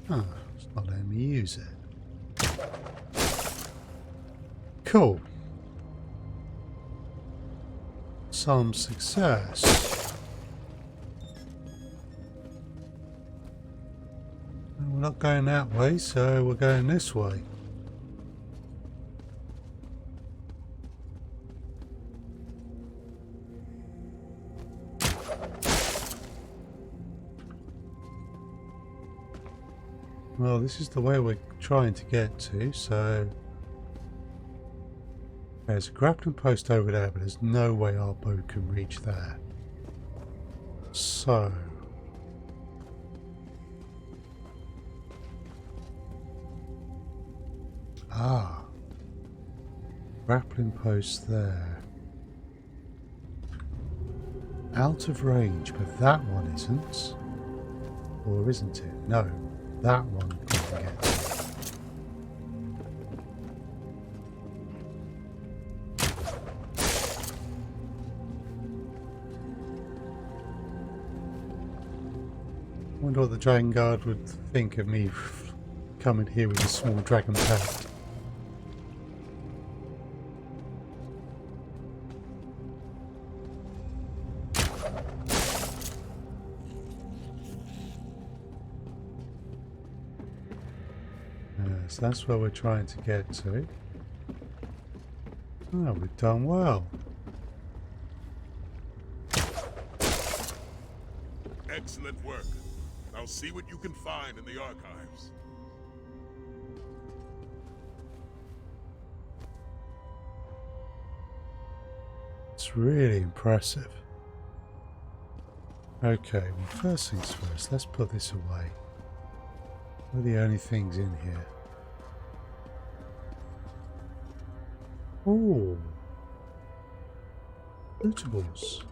Oh, it's not letting me use it. Cool. Some success. We're not going that way, so we're going this way. Well, this is the way we're trying to get to, so... There's a grappling post over there, but there's no way our bow can reach there. So... Ah. Grappling post there. Out of range, but that one isn't. Or isn't it? No. That one we can get to. I wonder what the Dragon Guard would think of me coming here with a small dragon pet. So that's where we're trying to get to. Oh, we've done well. Excellent work. Now see what you can find in the archives. It's really impressive. Okay, well, first things first, let's put this away. We're the only things in here. Oh, lootables.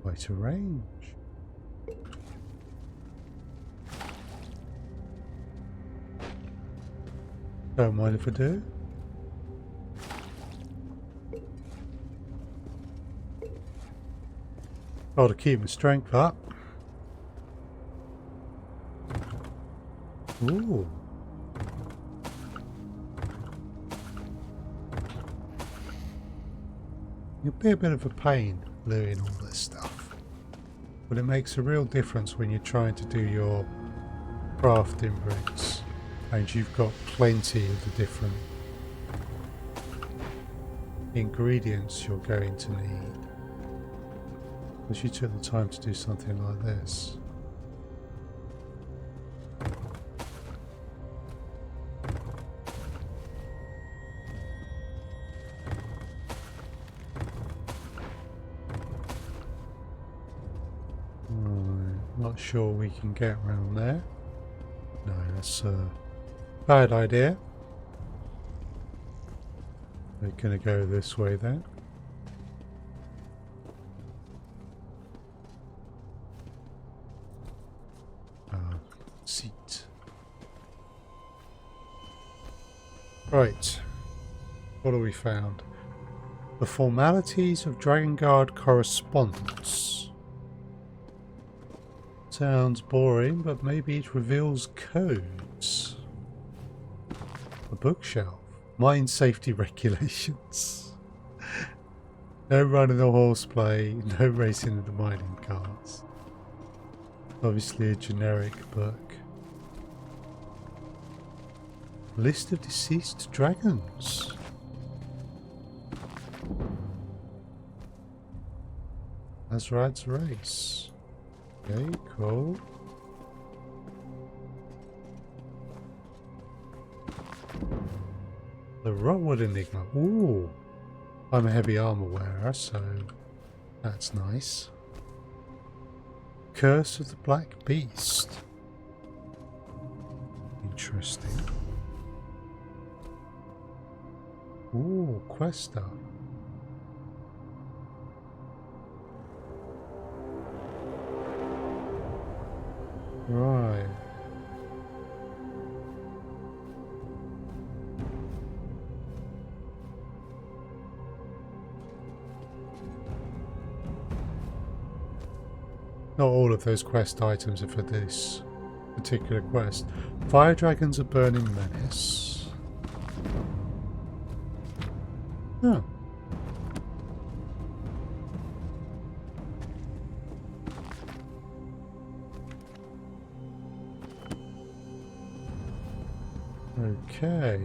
Way to range. Don't mind if I do. Got to keep my strength up. Ooh. It'll be a bit of a pain looting all this stuff, but it makes a real difference when you're trying to do your crafting bricks and you've got plenty of the different ingredients you're going to need. But she took the time to do something like this. Not sure we can get around there. No, that's a bad idea. We're going to go this way then. Seat. Right. What have we found? The formalities of Dragonguard correspondence. Sounds boring, but maybe it reveals codes. A bookshelf. Mine safety regulations. No running the horseplay, no racing in the mining carts. Obviously a generic book. List of deceased dragons. Azrad's race. Okay, cool. The Rotwood Enigma. Ooh. I'm a heavy armor wearer, so that's nice. Curse of the Black Beast. Interesting. Ooh, Questa. Right. Not all of those quest items are for this particular quest. Fire dragons are burning menace. Oh. Okay.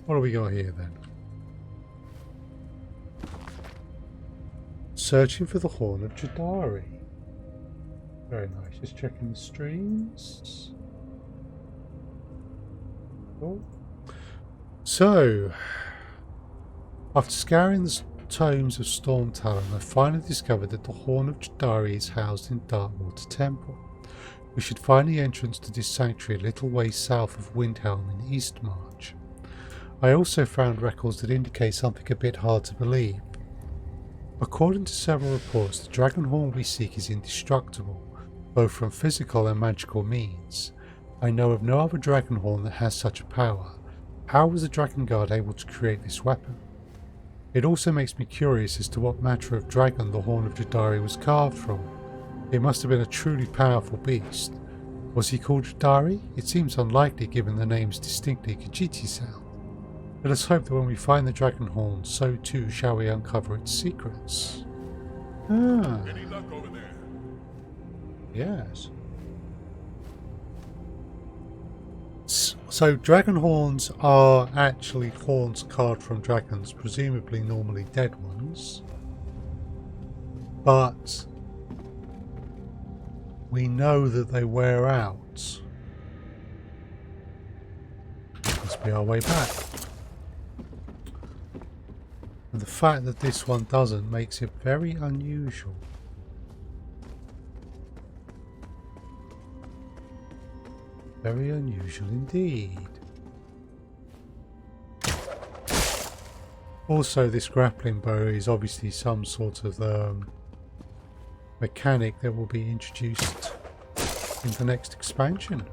What do we got here then? Searching for the Horn of Jadari. Very nice. Just checking the streams. Cool. So, after scouring the tomes of Storm Talon, I finally discovered that the Horn of Jadari is housed in Darkwater Temple. We should find the entrance to this sanctuary a little way south of Windhelm in Eastmarch. I also found records that indicate something a bit hard to believe. According to several reports, the dragon horn we seek is indestructible, both from physical and magical means. I know of no other dragon horn that has such a power. How was the Dragonguard able to create this weapon? It also makes me curious as to what matter of dragon the Horn of Jadari was carved from. It must have been a truly powerful beast. Was he called Jadari? It seems unlikely given the name's distinctly Khajiit sound. Let us hope that when we find the dragon horn, so too shall we uncover its secrets. Ah. Any luck over there? Yes. So dragon horns are actually horns carved from dragons, presumably normally dead ones. But we know that they wear out. Must be our way back. And the fact that this one doesn't makes it very unusual. Very unusual indeed. Also, this grappling bow is obviously some sort of mechanic that will be introduced in the next expansion.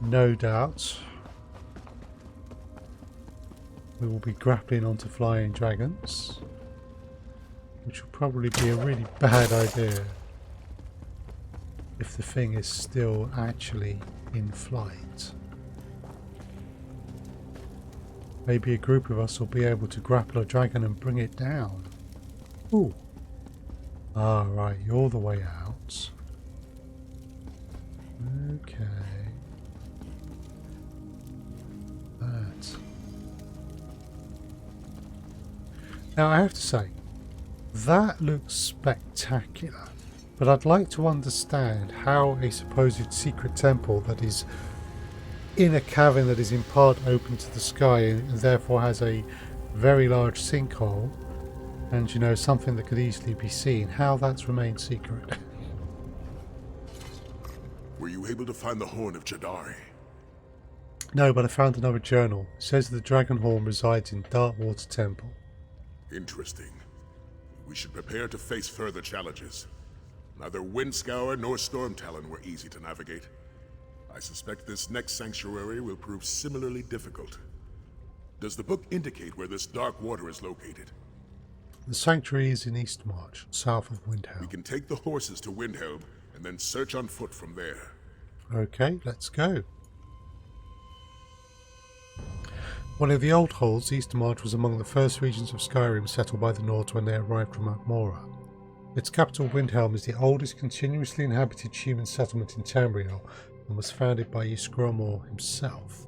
No doubt we will be grappling onto flying dragons, which will probably be a really bad idea if the thing is still actually in flight. Maybe a group of us will be able to grapple a dragon and bring it down. Ooh. Ah, right, you're the way out. Okay. That. Now I have to say, that looks spectacular, but I'd like to understand how a supposed secret temple that is in a cavern that is in part open to the sky and therefore has a very large sinkhole and, you know, something that could easily be seen, how that's remained secret. Were you able to find the Horn of Jadari? No, but I found another journal. It says the Dragonhold resides in Darkwater Temple. Interesting. We should prepare to face further challenges. Neither Windscour nor Stormtalon were easy to navigate. I suspect this next sanctuary will prove similarly difficult. Does the book indicate where this dark water is located? The sanctuary is in Eastmarch, south of Windhelm. We can take the horses to Windhelm and then search on foot from there. Okay, let's go. One of the old holds, Eastmarch was among the first regions of Skyrim settled by the Nords when they arrived from Atmora. Its capital, Windhelm, is the oldest continuously inhabited human settlement in Tamriel and was founded by Ysgramor himself.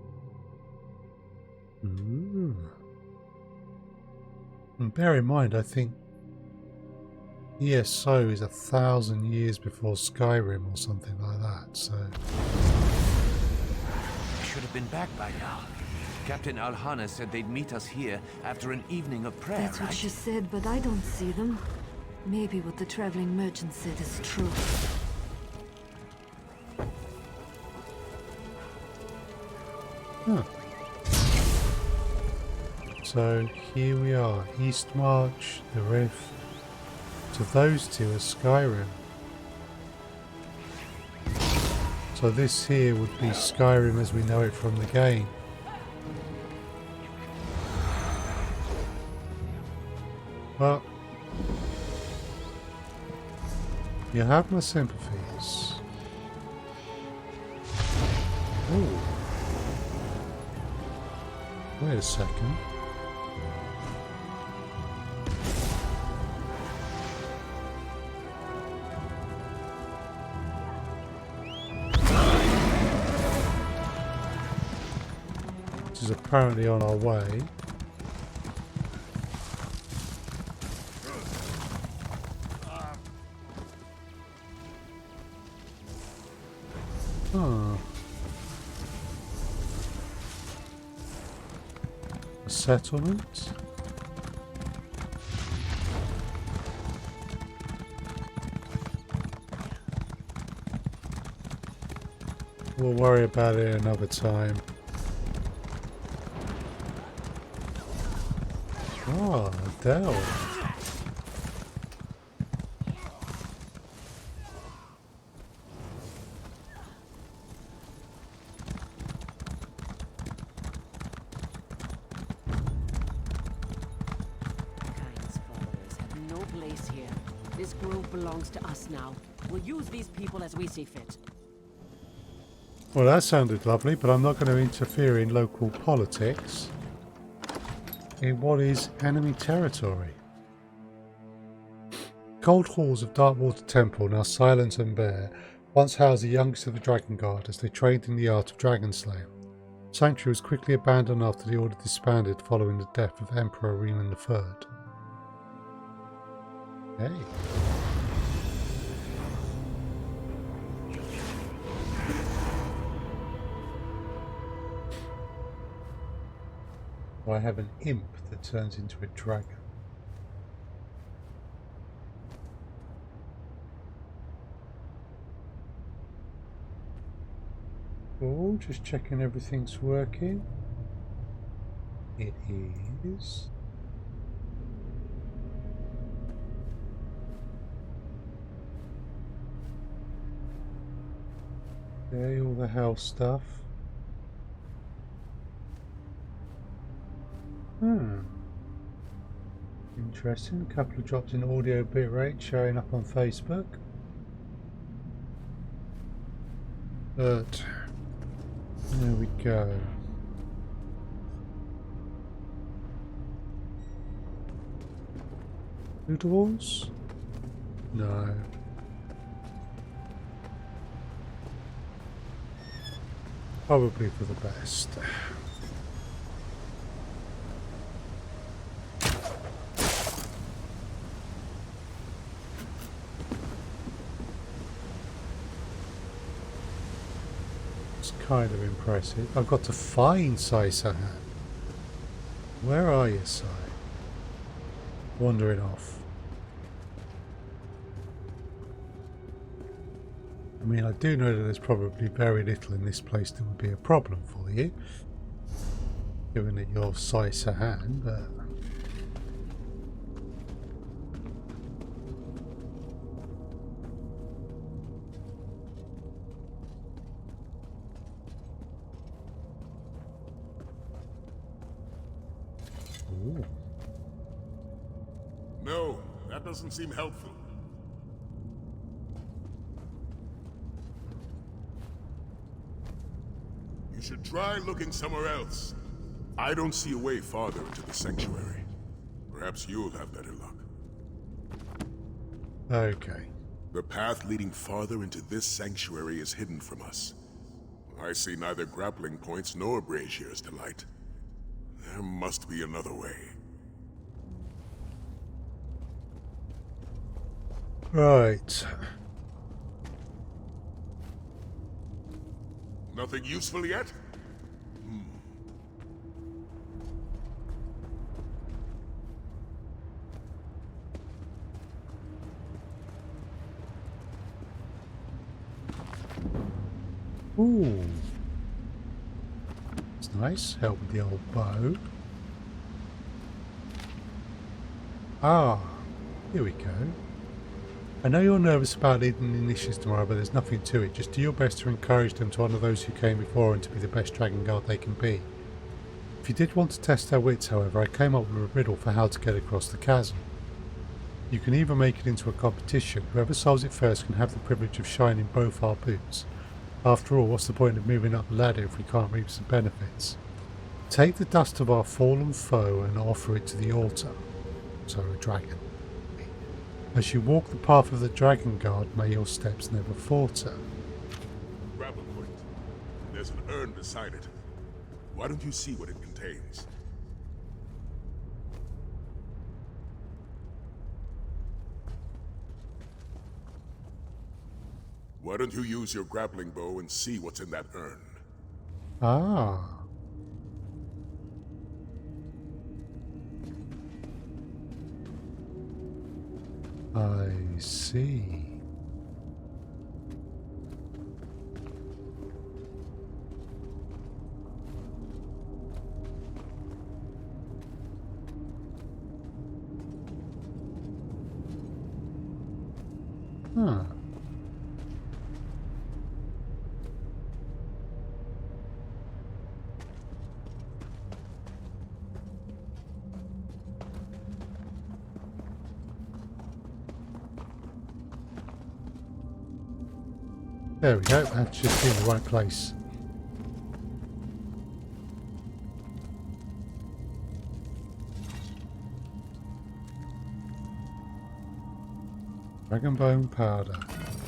And bear in mind, I think ESO is 1,000 years before Skyrim or something like that, so... I should have been back by now. Captain Alhana said they'd meet us here after an evening of prayer, That's what she said, but I don't see them. Maybe what the traveling merchant said is true. Huh. So here we are, Eastmarch, the Rift. So those two are Skyrim. So this here would be Skyrim as we know it from the game. Well, you have my sympathies. Ooh. Wait a second. This is apparently on our way. A settlement? We'll worry about it another time. Ah, Adele. This grove belongs to us now. We'll use these people as we see fit. Well, that sounded lovely, but I'm not going to interfere in local politics in what is enemy territory. Cold halls of Darkwater Temple, now silent and bare, once housed the youngest of the Dragon Guard as they trained in the art of dragon slaying. Sanctuary was quickly abandoned after the order disbanded following the death of Emperor Riemann III. Hey. I have an imp that turns into a dragon. Oh, just checking everything's working. It is. Okay, all the health stuff. Interesting. A couple of drops in audio bitrate showing up on Facebook. But there we go. Noodles? No. Probably for the best. It's kind of impressive. I've got to find Sai-Sahan. Where are you, Sai? Wandering off. I mean, I do know that there's probably very little in this place that would be a problem for you, given that you're Sai-Sahan, but... Ooh. No, that doesn't seem helpful. You should try looking somewhere else. I don't see a way farther into the sanctuary. Perhaps you'll have better luck. Okay. The path leading farther into this sanctuary is hidden from us. I see neither grappling points nor braziers to light. There must be another way. Right. Nothing useful yet? Ooh. It's nice. Help with the old bow. Ah, here we go. I know you're nervous about leading the initiates tomorrow, but there's nothing to it. Just do your best to encourage them to honour those who came before and to be the best Dragon Guard they can be. If you did want to test our wits, however, I came up with a riddle for how to get across the chasm. You can either make it into a competition. Whoever solves it first can have the privilege of shining both our boots. After all, what's the point of moving up the ladder if we can't reap some benefits? Take the dust of our fallen foe and offer it to the altar. So a dragon. As you walk the path of the Dragon Guard, may your steps never falter. Grab a point. There's an urn beside it. Why don't you see what it contains? Why don't you use your grappling bow and see what's in that urn? Ah. I see. Huh. There we go, that's just in the right place. Dragonbone powder.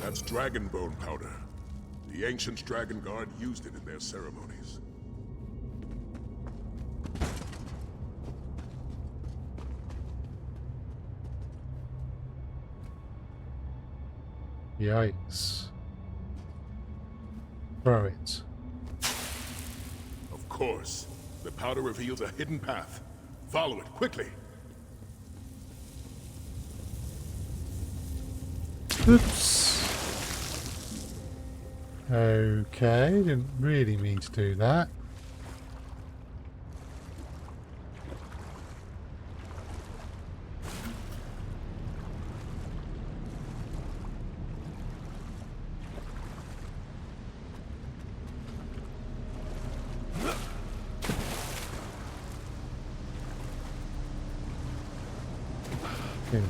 That's Dragonbone powder. The ancient Dragon Guard used it in their ceremonies. Yikes. Throw it. Of course. The powder reveals a hidden path. Follow it, quickly! Oops. Okay, didn't really mean to do that. Here we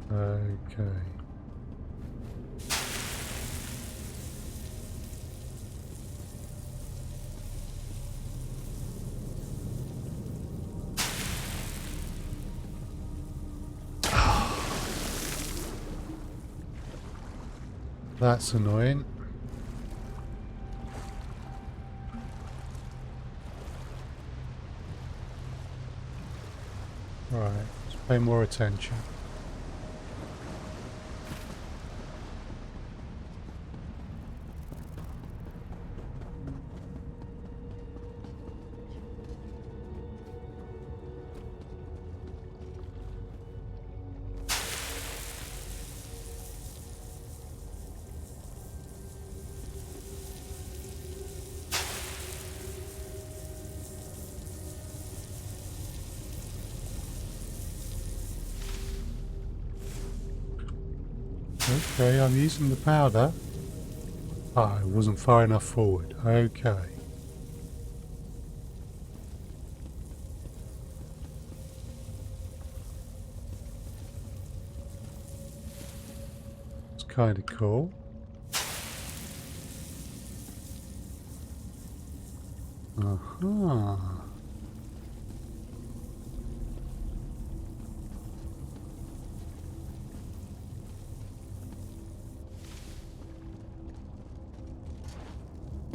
go. Okay. That's annoying. Right, let's pay more attention. Okay, I'm using the powder. Ah, it wasn't far enough forward. Okay. It's kind of cool. Uh-huh.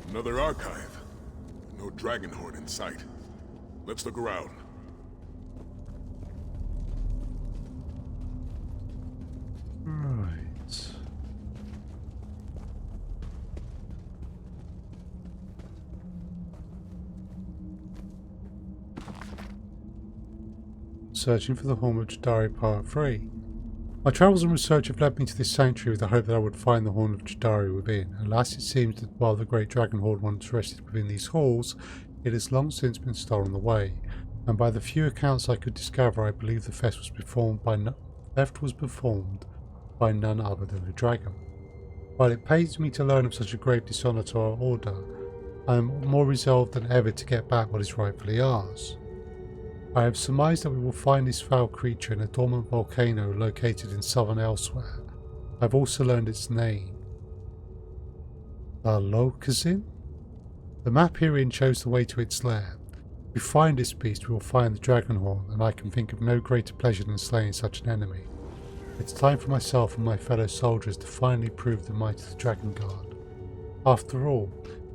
Another archive. No Dragonhorn in sight. Let's look around. Right. Searching for the Horn of Jadari Part 3. My travels and research have led me to this sanctuary with the hope that I would find the Horn of Jadari within. Alas, it seems that while the great Dragonhold once rested within these halls, it has long since been stolen away, and by the few accounts I could discover, I believe the theft was performed by none other than a dragon. While it pains me to learn of such a grave dishonour to our order, I am more resolved than ever to get back what is rightfully ours. I have surmised that we will find this foul creature in a dormant volcano located in southern Elsewhere. I have also learned its name. Valokazin? The map herein shows the way to its lair. If we find this beast, we will find the Dragonhorn, and I can think of no greater pleasure than slaying such an enemy. It's time for myself and my fellow soldiers to finally prove the might of the Dragon Guard. After all,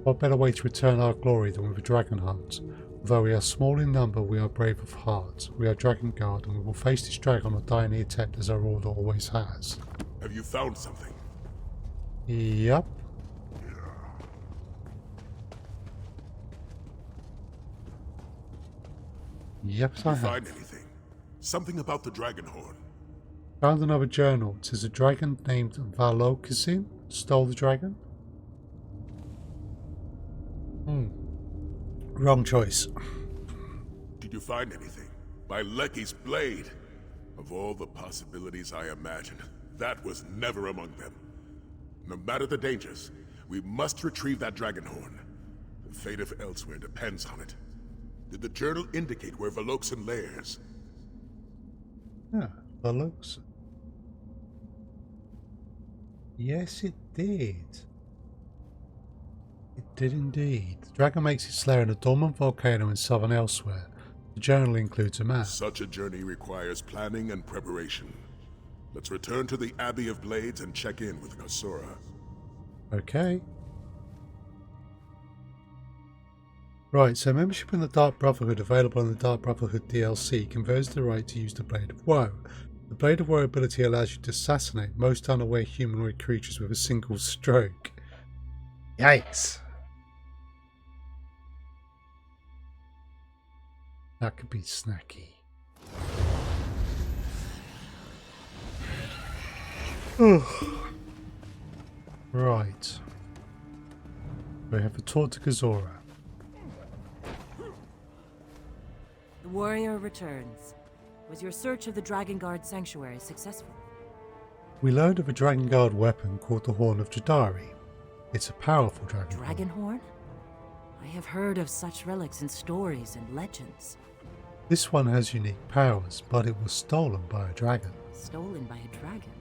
what better way to return our glory than with a dragon hunt? Although we are small in number, we are brave of heart. We are Dragon Guard, and we will face this dragon or die in the attempt as our order always has. Have you found something? Yep. Yep, I have. Find anything? Something about the Dragonhorn. Found another journal. It says a dragon named Valokazin stole the dragon. Wrong choice. Did you find anything? My Lecky's blade. Of all the possibilities I imagined, that was never among them. No matter the dangers, we must retrieve that Dragonhorn. The fate of Elsewhere depends on it. Did the journal indicate where Valokazin lairs? Yeah, Valokazin. Yes, it did. It did indeed. The dragon makes its lair in a dormant volcano in southern Elsewhere. The journal includes a map. Such a journey requires planning and preparation. Let's return to the Abbey of Blades and check in with Kasora. Okay. Right, so membership in the Dark Brotherhood available on the Dark Brotherhood DLC confers the right to use the Blade of Woe. The Blade of Woe ability allows you to assassinate most unaware humanoid creatures with a single stroke. Yikes! That could be snacky. Right. We have a talk to Kasora. The warrior returns. Was your search of the Dragon Guard sanctuary successful? We learned of a Dragon Guard weapon called the Horn of Jadari. It's a powerful dragon. Dragon horn? I have heard of such relics in stories and legends. This one has unique powers, but it was stolen by a dragon. Stolen by a dragon?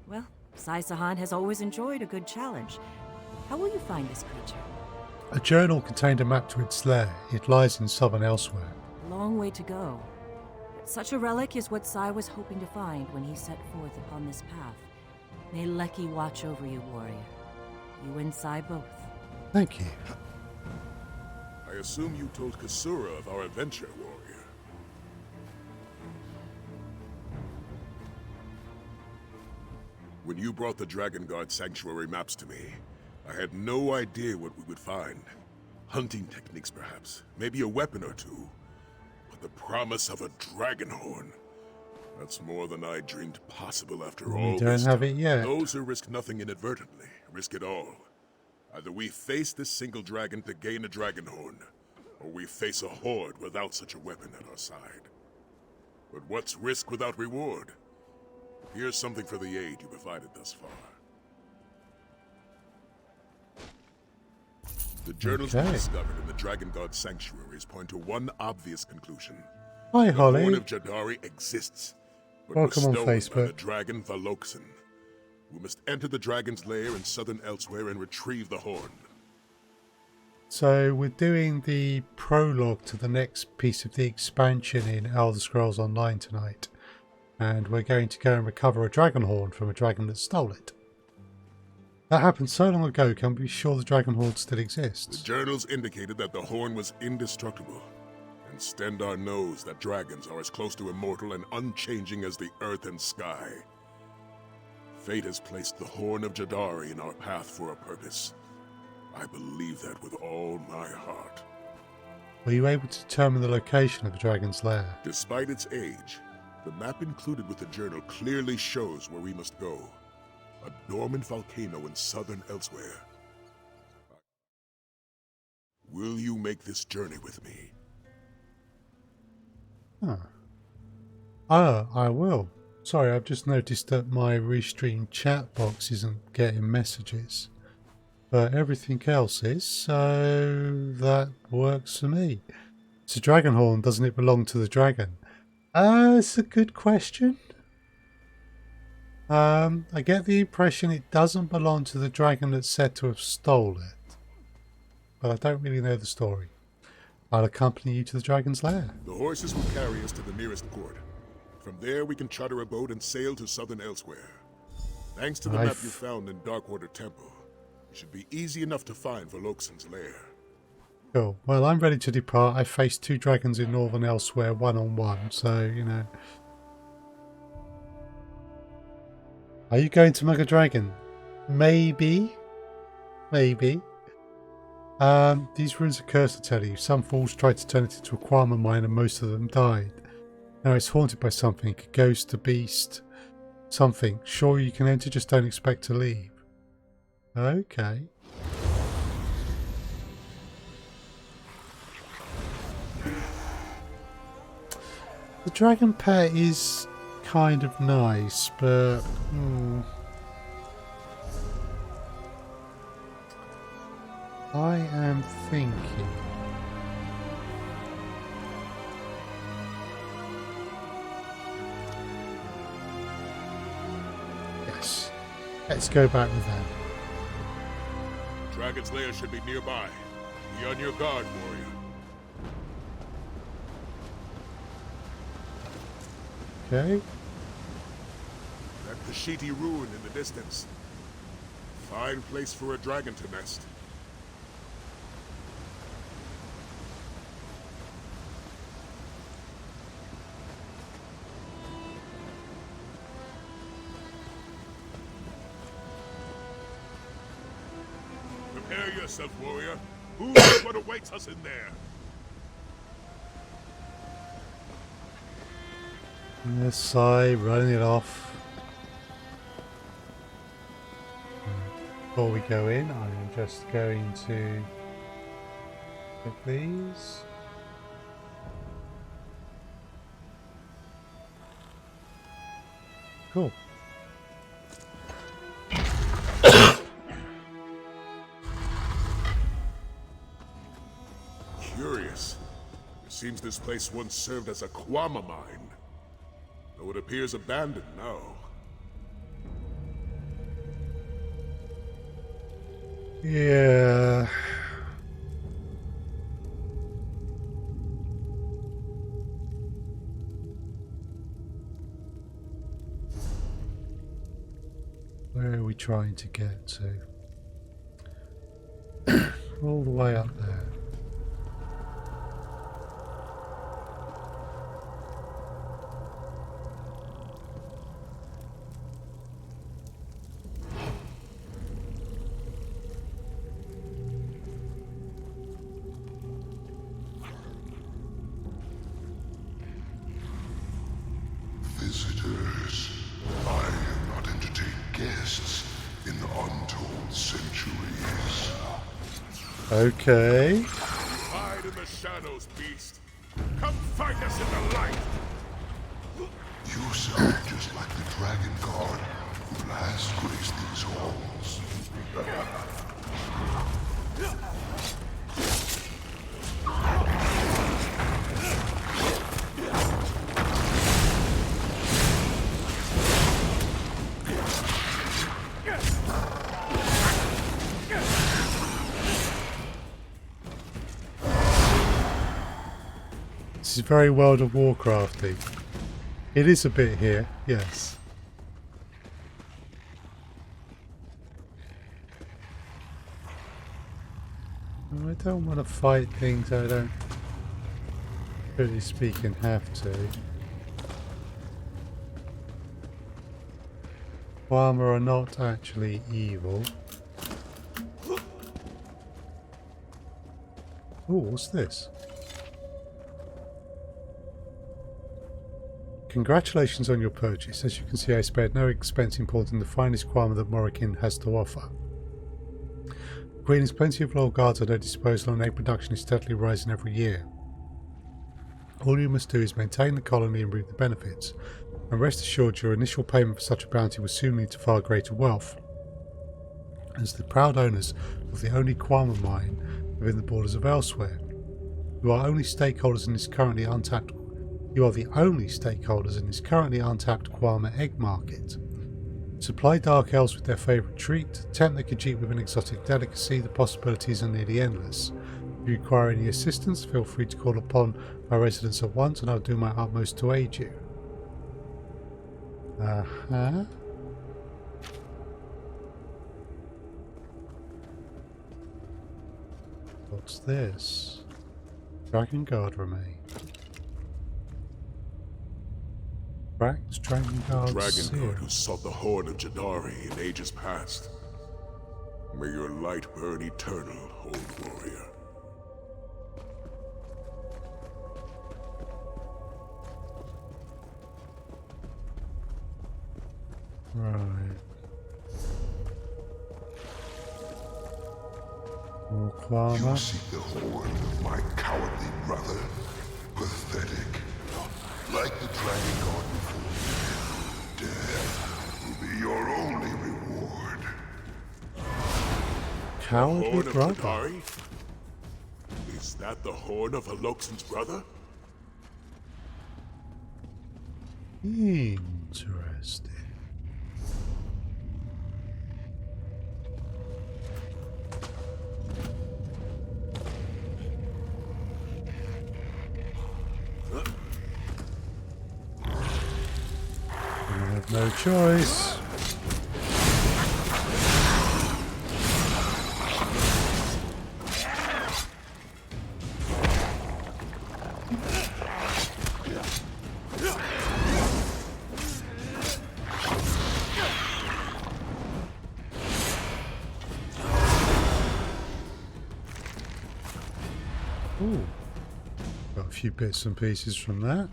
Well, Sai-Sahan has always enjoyed a good challenge. How will you find this creature? A journal contained a map to its lair. It lies in southern Elsewhere. A long way to go. Such a relic is what Sai was hoping to find when he set forth upon this path. May Leki watch over you, warrior. You and Sai both. Thank you. I assume you told Kasura of our adventure, warrior. When you brought the Dragon Guard Sanctuary maps to me, I had no idea what we would find. Hunting techniques, perhaps. Maybe a weapon or two. But the promise of a dragon horn. That's more than I dreamed possible after all this. We don't have it yet. Those who risk nothing inadvertently, risk it all. Either we face this single dragon to gain a dragon horn, or we face a horde without such a weapon at our side. But what's risk without reward? Here's something for the aid you provided thus far. The journals we discovered in the Dragon God Sanctuaries point to one obvious conclusion. Hi, Holly. The Horn of Jadari exists, but Welcome on was stolen Facebook. by the dragon Valokson. We must enter the dragon's lair in southern Elsewhere and retrieve the horn. So we're doing the prologue to the next piece of the expansion in Elder Scrolls Online tonight. And we're going to go and recover a dragon horn from a dragon that stole it. That happened so long ago, can we be sure the dragon horn still The exists? journals indicated that the horn was indestructible. And Stendar knows that dragons are as close to immortal and unchanging as the earth and sky. Fate has placed the Horn of Jadari in our path for a purpose. I believe that with all my heart. Were you able to determine the location of the dragon's lair? Despite its age, the map included with the journal clearly shows where we must go. A dormant volcano in southern Elsewhere. Will you make this journey with me? I will. Sorry, I've just noticed that my restream chat box isn't getting messages. But everything else is, so that works for me. It's a dragon horn, doesn't it belong to the dragon? It's a good question. I get the impression it doesn't belong to the dragon that's said to have stole it. But I don't really know the story. I'll accompany you to the dragon's lair. The horses will carry us to the nearest port. From there we can charter a boat and sail to southern Elsewhere. Thanks to the map you found in Darkwater Temple, it should be easy enough to find Valokson's lair. Cool. Well, I'm ready to depart. I faced 2 dragons in northern Elsewhere, one-on-one, so, you know. Are you going to mug a dragon? Maybe. Maybe. These runes are cursed, I tell you. Some fools tried to turn it into a Kwama mine and most of them died. Now it's haunted by something, a ghost, a beast, something. Sure you can enter, just don't expect to leave. Okay. The dragon pet is kind of nice, but I am thinking. Yes, let's go back with them. Dragon's lair should be nearby. Be on your guard, warrior. Okay. That Kashiti ruin in the distance. Fine place for a dragon to nest. Prepare yourself, warrior. Who knows what awaits us in there? Yes, running it off. Before we go in, I'm just going to get these. Cool. seems this place once served as a Kwama mine, though it appears abandoned now. Yeah. Where are we trying to get to? All the way up there. Visitors, I am not entertain guests in untold centuries. Okay. Hide in the shadows, beast. Come fight us in the light. You sound just like the Dragon Guard who last graced these halls. This is very World of Warcrafty. It is a bit here, yes. I don't want to fight things I don't, really speaking, have to. Kwama are not actually evil. Oh, what's this? Congratulations on your purchase. As you can see, I spared no expense importing the finest Kwama that Morrigan has to offer. The Queen has plenty of loyal guards at her disposal and egg production is steadily rising every year. All you must do is maintain the colony and reap the benefits, and rest assured your initial payment for such a bounty will soon lead to far greater wealth. As the proud owners of the only Kwama mine within the borders of elsewhere, you are the only stakeholders in this currently untapped Kwama egg market. Supply Dark Elves with their favourite treat, tempt the Khajiit with an exotic delicacy. The possibilities are nearly endless. If you require any assistance, feel free to call upon our residents at once and I'll do my utmost to aid you. What's this? Dragon Guard remain. Cracked Dragon Guard Dragon who sought the Horn of Jadari in ages past. May your light burn eternal, old warrior. Right. More Kwama. You seek the horn of my cowardly brother? Pathetic. Like the Dragon Guard before, death will be your only reward. Cowardly Horn of brother? Jadari? Is that the Horn of Aloxan's brother? Interesting. I have no choice. Ooh. Got a few bits and pieces from that.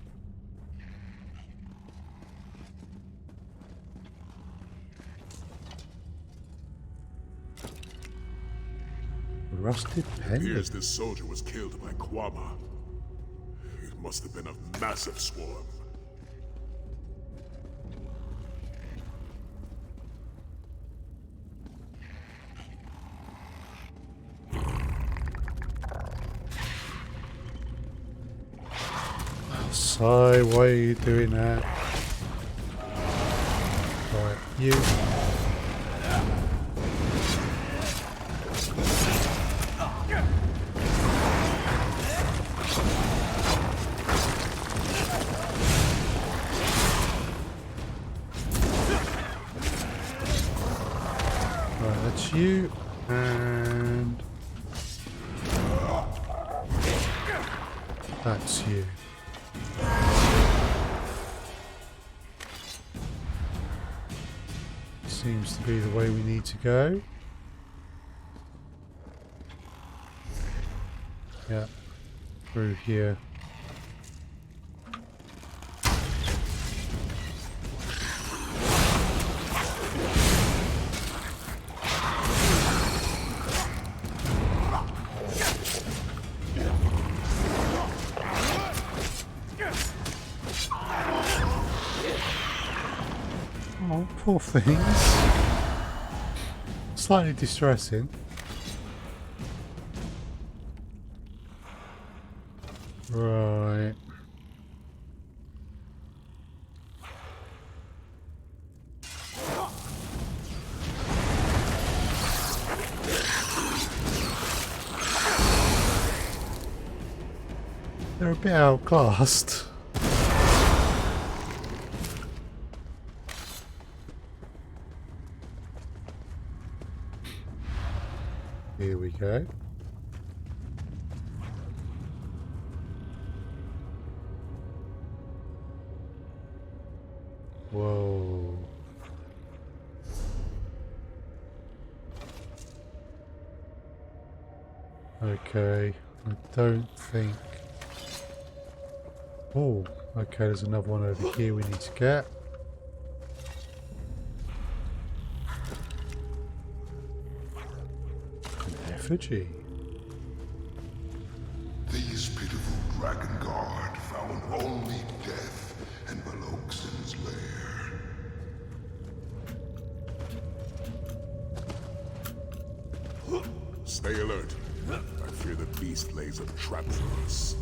Rusted pendant. Appears this soldier was killed by Kwama. It must have been a massive swarm. Sai, why are you doing that? Right, you. Right, that's you. And that's you. Seems to be the way we need to go. Yeah, through here. Oh, poor things. Slightly distressing. Right. They're a bit outclassed. Here we go. Whoa. Okay, I don't think... Oh, okay, there's another one over here we need to get. An effigy. These pitiful Dragon Guard found only death in Meloxen's lair. Stay alert. I fear the beast lays a trap for us.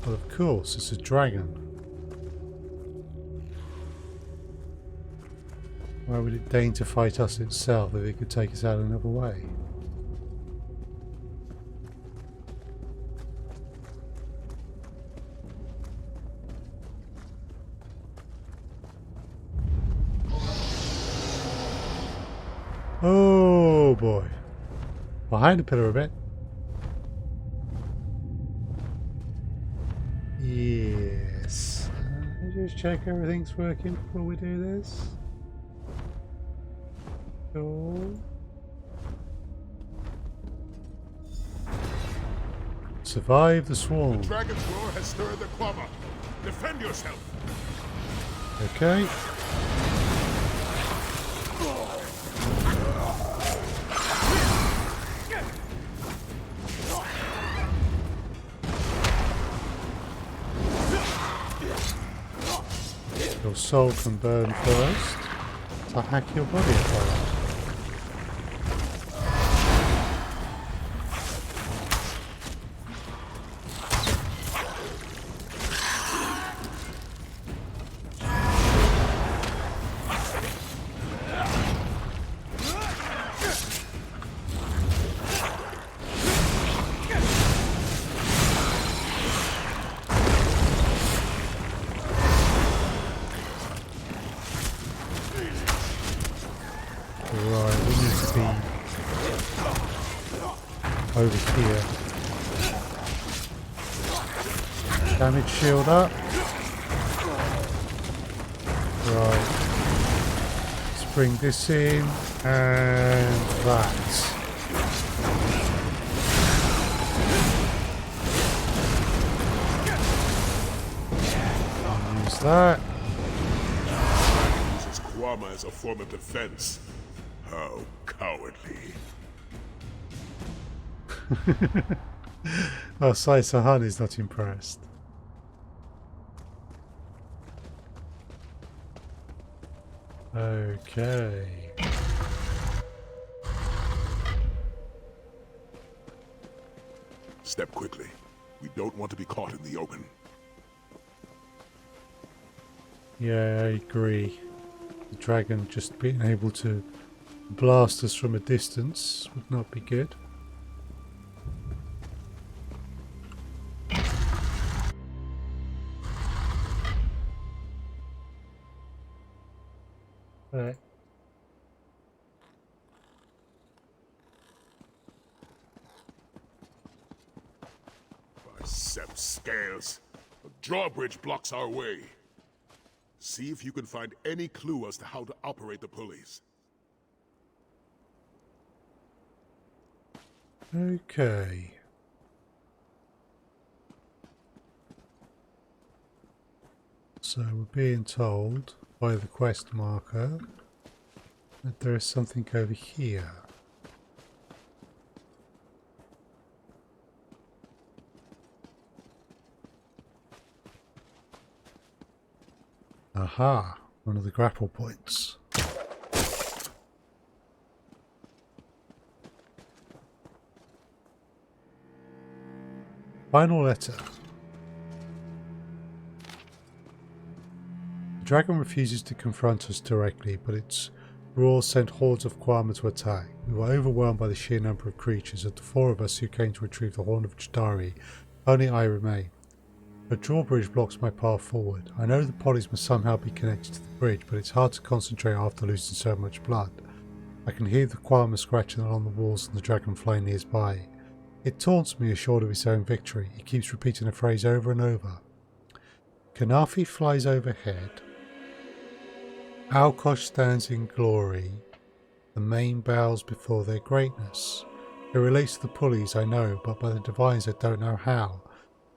Well, of course, it's a dragon. Why would it deign to fight us itself if it could take us out another way? Oh boy. Behind the pillar a bit. Yes. Let's just check everything's working before we do this. Cool. Survive the swarm. The dragon's roar has stirred the Quama. Defend yourself. Okay. Your soul can burn first to hack your body apart. Right, we need to be over here. Damage shield up. Right. Let's bring this in and that. Use that. Uses Quama as a form of defense. How cowardly. Oh, Sai Sahan is not impressed. Okay. Step quickly. We don't want to be caught in the open. Yeah, I agree. The dragon just being able to blast us from a distance would not be good. Right. Bicep scales. A drawbridge blocks our way. See if you can find any clue as to how to operate the pulleys. Okay. So we're being told by the quest marker that there is something over here. Aha! One of the grapple points. Final letter. The dragon refuses to confront us directly, but its roar sent hordes of Kwama to attack. We were overwhelmed by the sheer number of creatures. Of the 4 of us who came to retrieve the Horn of Jadari, only I remain. A drawbridge blocks my path forward. I know the polys must somehow be connected to the bridge, but it's hard to concentrate after losing so much blood. I can hear the Kwama scratching along the walls and the dragon flying nearby. It taunts me, assured of its own victory. It keeps repeating a phrase over and over. Kanafi flies overhead. Alkosh stands in glory. The main bows before their greatness. It relates to the pulleys, I know, but by the divines I don't know how.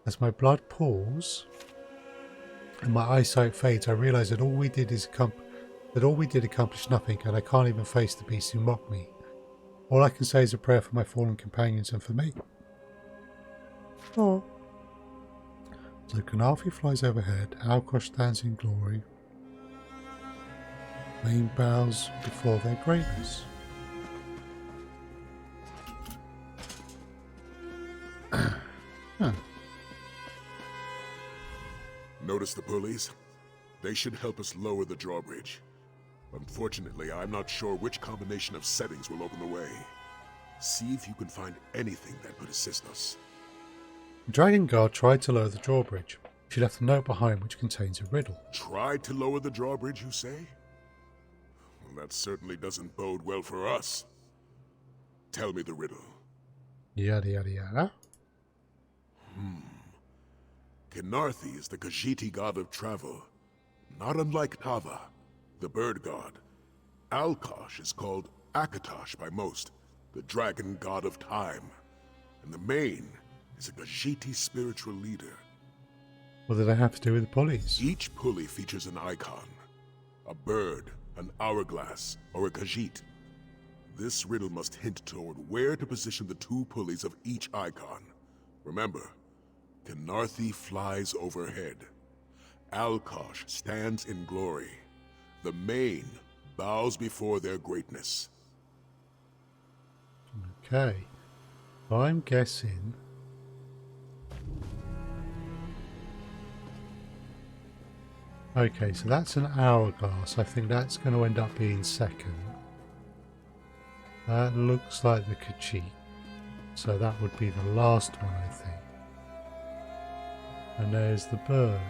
As my blood pools and my eyesight fades, I realise that all we did accomplished nothing, and I can't even face the beasts who mock me. All I can say is a prayer for my fallen companions and for me. Oh. So Kanafi flies overhead, Alkosh stands in glory. Main bows before their greatness. Huh. Notice the pulleys? They should help us lower the drawbridge. Unfortunately, I'm not sure which combination of settings will open the way. See if you can find anything that could assist us. The Dragon Guard tried to lower the drawbridge. She left a note behind which contains a riddle. Tried to lower the drawbridge, you say? Well, that certainly doesn't bode well for us. Tell me the riddle. Yada yada yada. Kenarthi is the Khajiiti god of travel, not unlike Tava, the bird god. Alkosh is called Akatosh by most, the dragon god of time. And the Main is a Khajiiti spiritual leader. What do they have to do with the pulleys? Each pulley features an icon. A bird, an hourglass, or a Khajiit. This riddle must hint toward where to position the 2 pulleys of each icon. Remember, Kenarthi flies overhead. Alkosh stands in glory. The Main bows before their greatness. Okay. I'm guessing... Okay, so that's an hourglass. I think that's going to end up being second. That looks like the Khajiit. So that would be the last one, I think. And there's the bird.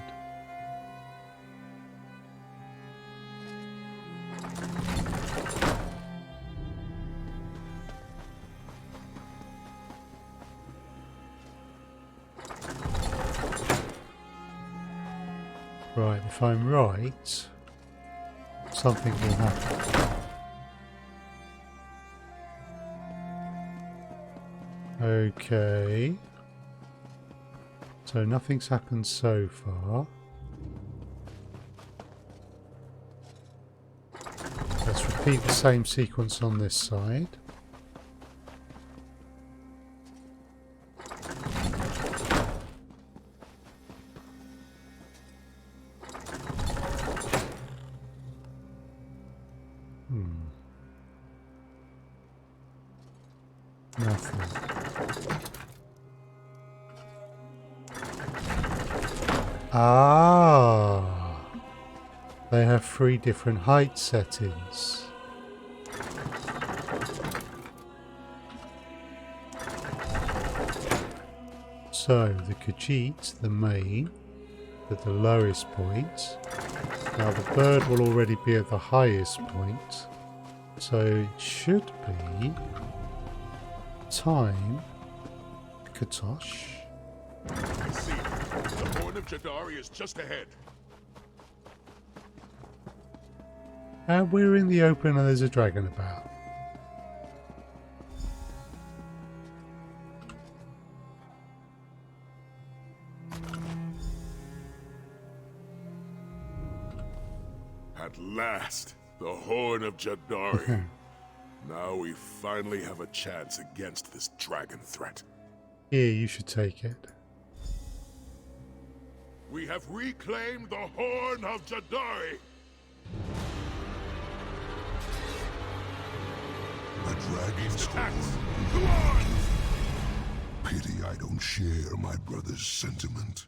Right, if I'm right, something will happen. Okay. So nothing's happened so far. Let's repeat the same sequence on this side. Nothing. Ah. They have 3 different height settings. So the Khajiit, the main, at the lowest point. Now the bird will already be at the highest point. So it should be time Katosh. I see. The Horn of Jadari is just ahead. And we're in the open and there's a dragon about. At last, the Horn of Jadari. Now we finally have a chance against this dragon threat. Here, you should take it. We have reclaimed the Horn of Jadari. A dragon's horn. Come on! Pity I don't share my brother's sentiment.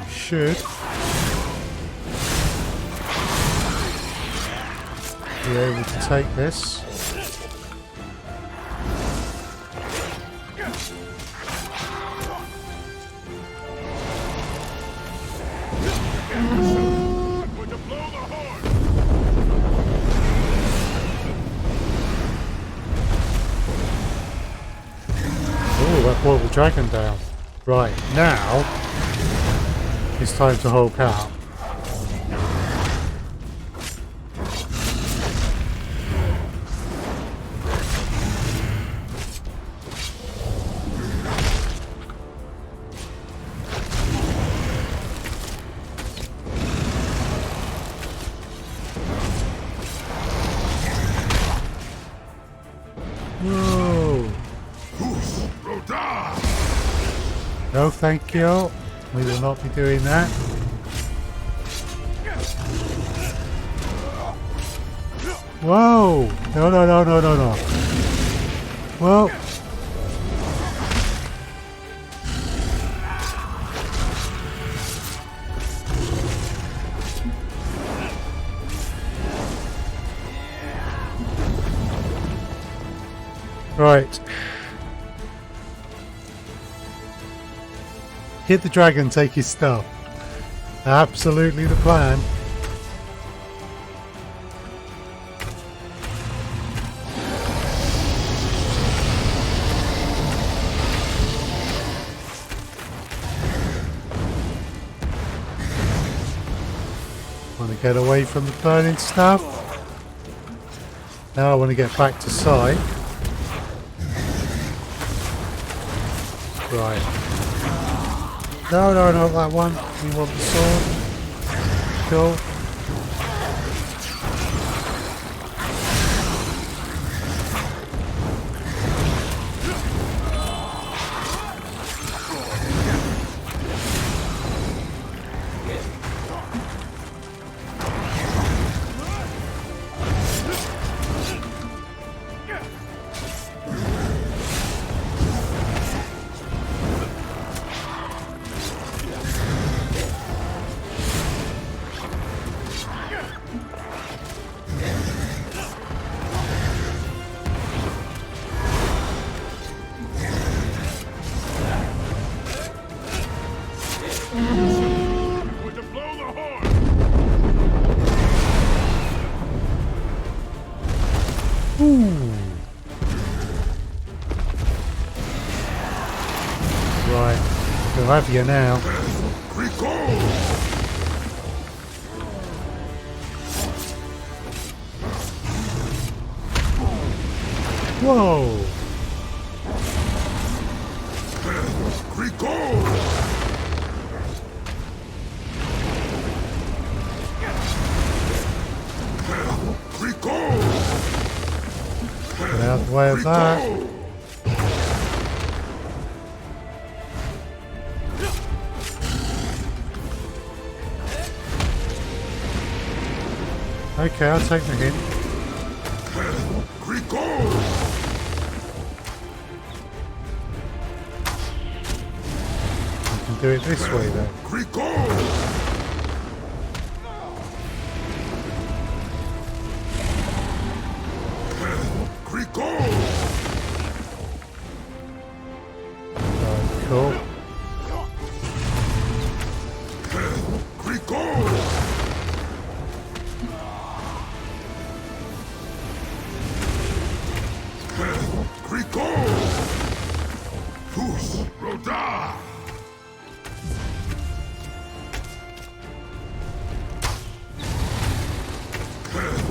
Should be able to take this. Oh, that brought the dragon down. Right, now it's time to Hulk out. Whoa! No, thank you. We will not be doing that. Whoa! No, no, no, no, no, no. Well. Right. Hit the dragon, take his stuff. Absolutely the plan. Want to get away from the burning stuff. Now I want to get back to side. Right. No, no, not that one. We want the sword. Cool. Right, we'll have you now. Whoa! Get out of the way of that. Okay, I'll take the hint. We can do it this way then. Cool.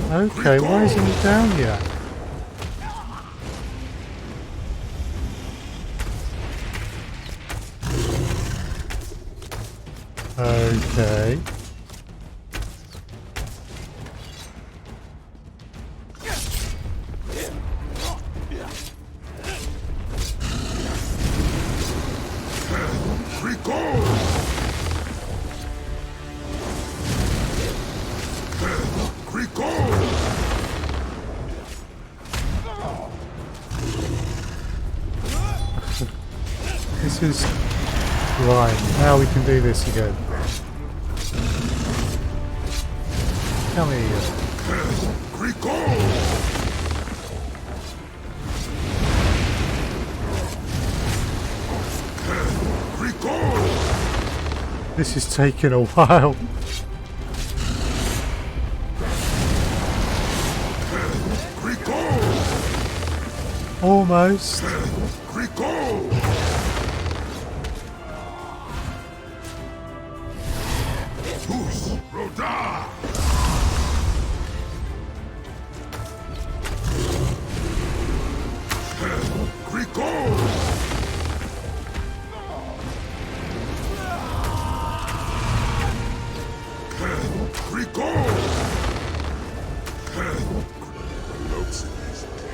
Okay, why isn't he down yet? Okay. This is right. Now we can do this again. Come here. This is taking a while. Almost.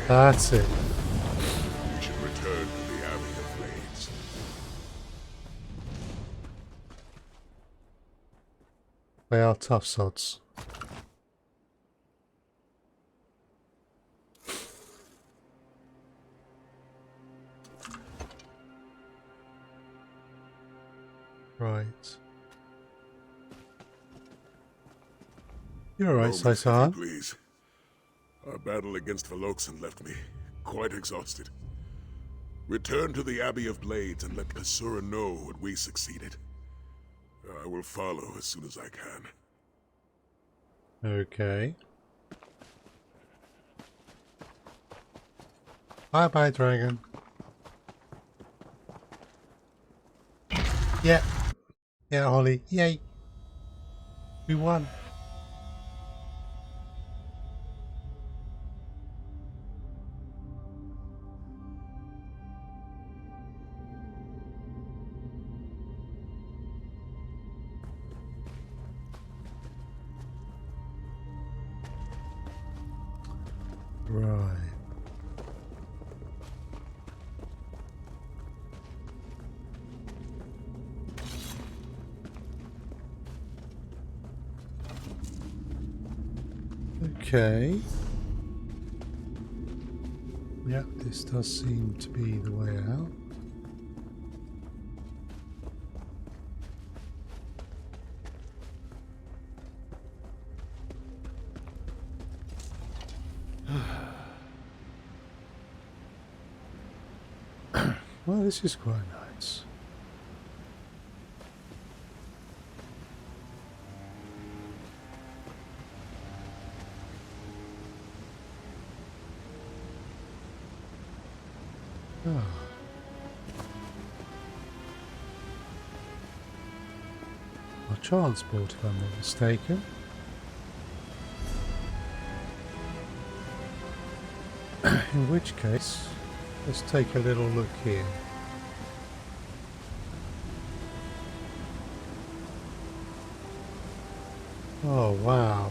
That's it. We should return to the Abbey of Blades. They are tough sods. Right. You're alright, Saisar. Please. Our battle against Veloxen left me quite exhausted. Return to the Abbey of Blades and let Pesura know what we succeeded. I will follow as soon as I can. Okay. Bye-bye, dragon. Yeah. Yeah, Holly. Yay. We won. Right. Okay. Yep, this does seem to be the way out. Well, this is quite nice. Oh. A transport, if I'm not mistaken. In which case, let's take a little look here. Oh, wow.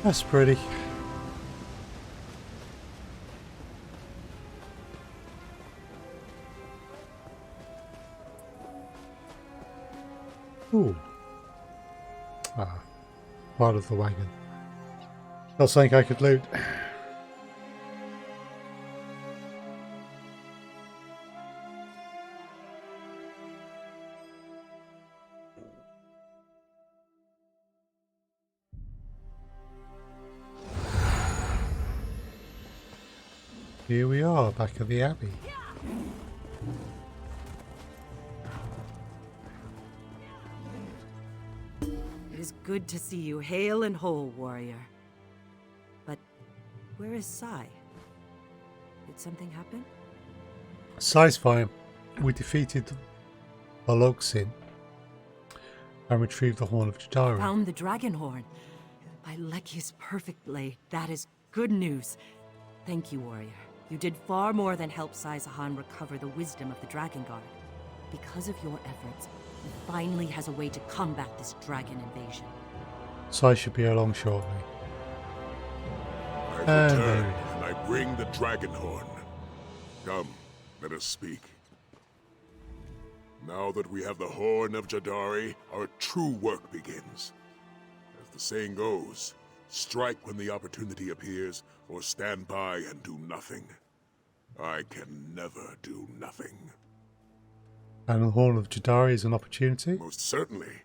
That's pretty. Ooh. Ah, part of the wagon. Not something I could loot. Here we are, back at the Abbey. It is good to see you hale and whole, warrior. But where is Sai? Did something happen? Sai's fine. We defeated Balogsin and retrieved the Horn of Jadari. Found the Dragonhorn. By Leki's perfect blade. That is good news. Thank you, warrior. You did far more than help Sai Zahan recover the wisdom of the Dragon Guard. Because of your efforts, he finally has a way to combat this dragon invasion. Sai should be along shortly. I've returned, and I bring the Dragonhorn. Come, let us speak. Now that we have the Horn of Jadari, our true work begins. As the saying goes, strike when the opportunity appears, or stand by and do nothing. I can never do nothing. And the Horn of Jadari is an opportunity? Most certainly.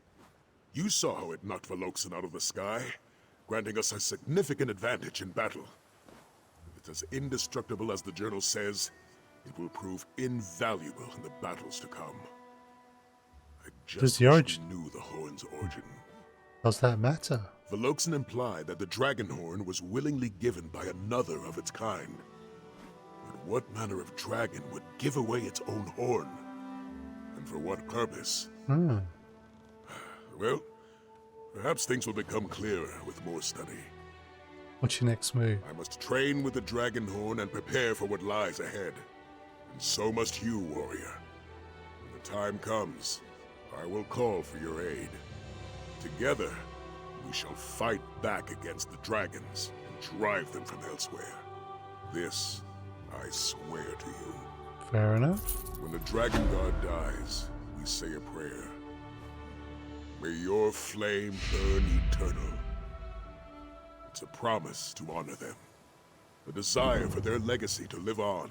You saw how it knocked Velokson out of the sky, granting us a significant advantage in battle. If it's as indestructible as the journal says, it will prove invaluable in the battles to come. I just knew the Horn's origin. Does that matter? Velokson implied that the Dragonhorn was willingly given by another of its kind. But what manner of dragon would give away its own horn? And for what purpose? Well, perhaps things will become clearer with more study. What's your next move? I must train with the Dragonhorn and prepare for what lies ahead. And so must you, warrior. When the time comes, I will call for your aid. Together, we shall fight back against the dragons and drive them from elsewhere. This, I swear to you. Fair enough. When the Dragon Guard dies, we say a prayer. May your flame burn eternal. It's a promise to honor them, a desire for their legacy to live on.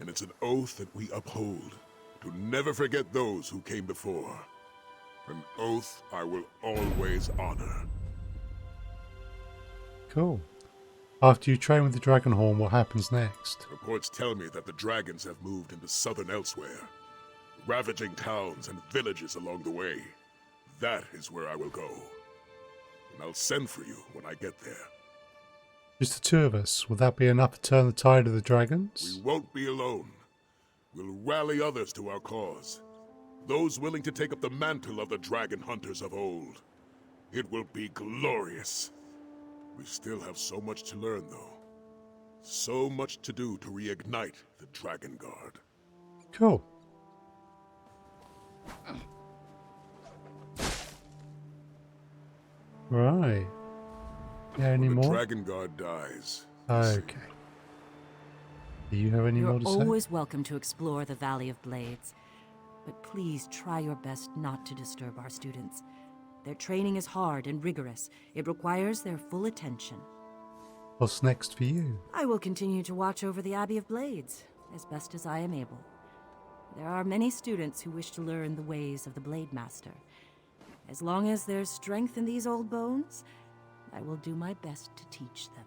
And it's an oath that we uphold, to never forget those who came before. An oath I will always honor. Cool. After you train with the Dragonhorn, what happens next? Reports tell me that the dragons have moved into southern elsewhere, ravaging towns and villages along the way. That is where I will go. And I'll send for you when I get there. Just the two of us. Will that be enough to turn the tide of the dragons? We won't be alone. We'll rally others to our cause. Those willing to take up the mantle of the dragon hunters of old. It will be glorious. We still have so much to learn, though. So much to do to reignite the Dragon Guard. Cool. Right. Yeah, any when the more? Dragon Guard dies. Okay. Do you have any more to say? You're always welcome to explore the Valley of Blades. But please try your best not to disturb our students. Their training is hard and rigorous. It requires their full attention. What's next for you? I will continue to watch over the Abbey of Blades, as best as I am able. There are many students who wish to learn the ways of the Blade Master. As long as there's strength in these old bones, I will do my best to teach them.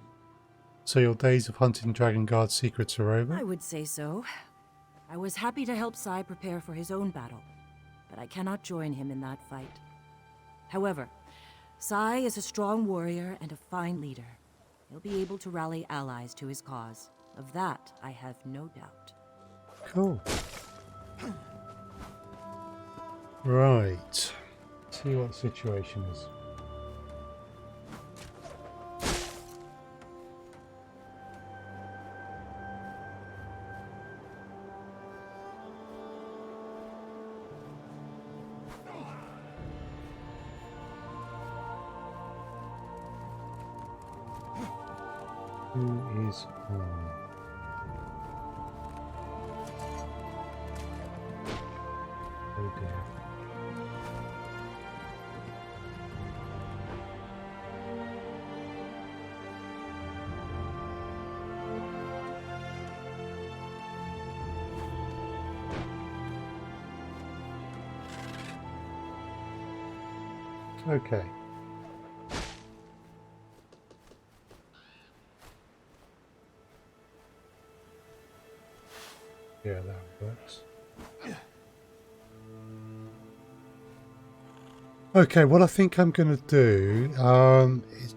So your days of hunting Dragon Guard secrets are over? I would say so. I was happy to help Sai prepare for his own battle, but I cannot join him in that fight. However, Sai is a strong warrior and a fine leader. He'll be able to rally allies to his cause. Of that, I have no doubt. Cool. Right. See what the situation is. Who is on? Oh dear. Okay. Yeah, that works. Okay, what I think I'm going to do, it's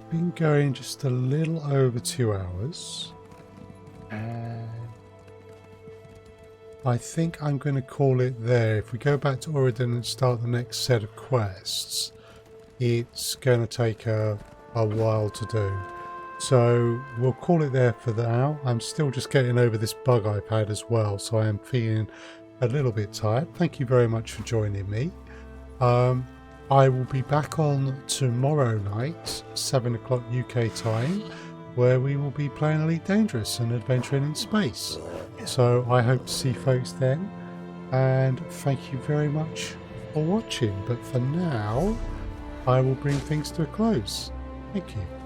been going just a little over 2 hours. And I think I'm going to call it there. If we go back to Oridan and start the next set of quests, it's going to take a while to do. So we'll call it there for now. I'm still just getting over this bug I've had as well, so I am feeling a little bit tired. Thank you very much for joining me. I will be back on tomorrow night, 7 o'clock UK time, where we will be playing Elite Dangerous and adventuring in space. So I hope to see folks then, and thank you very much for watching. But for now, I will bring things to a close. Thank you.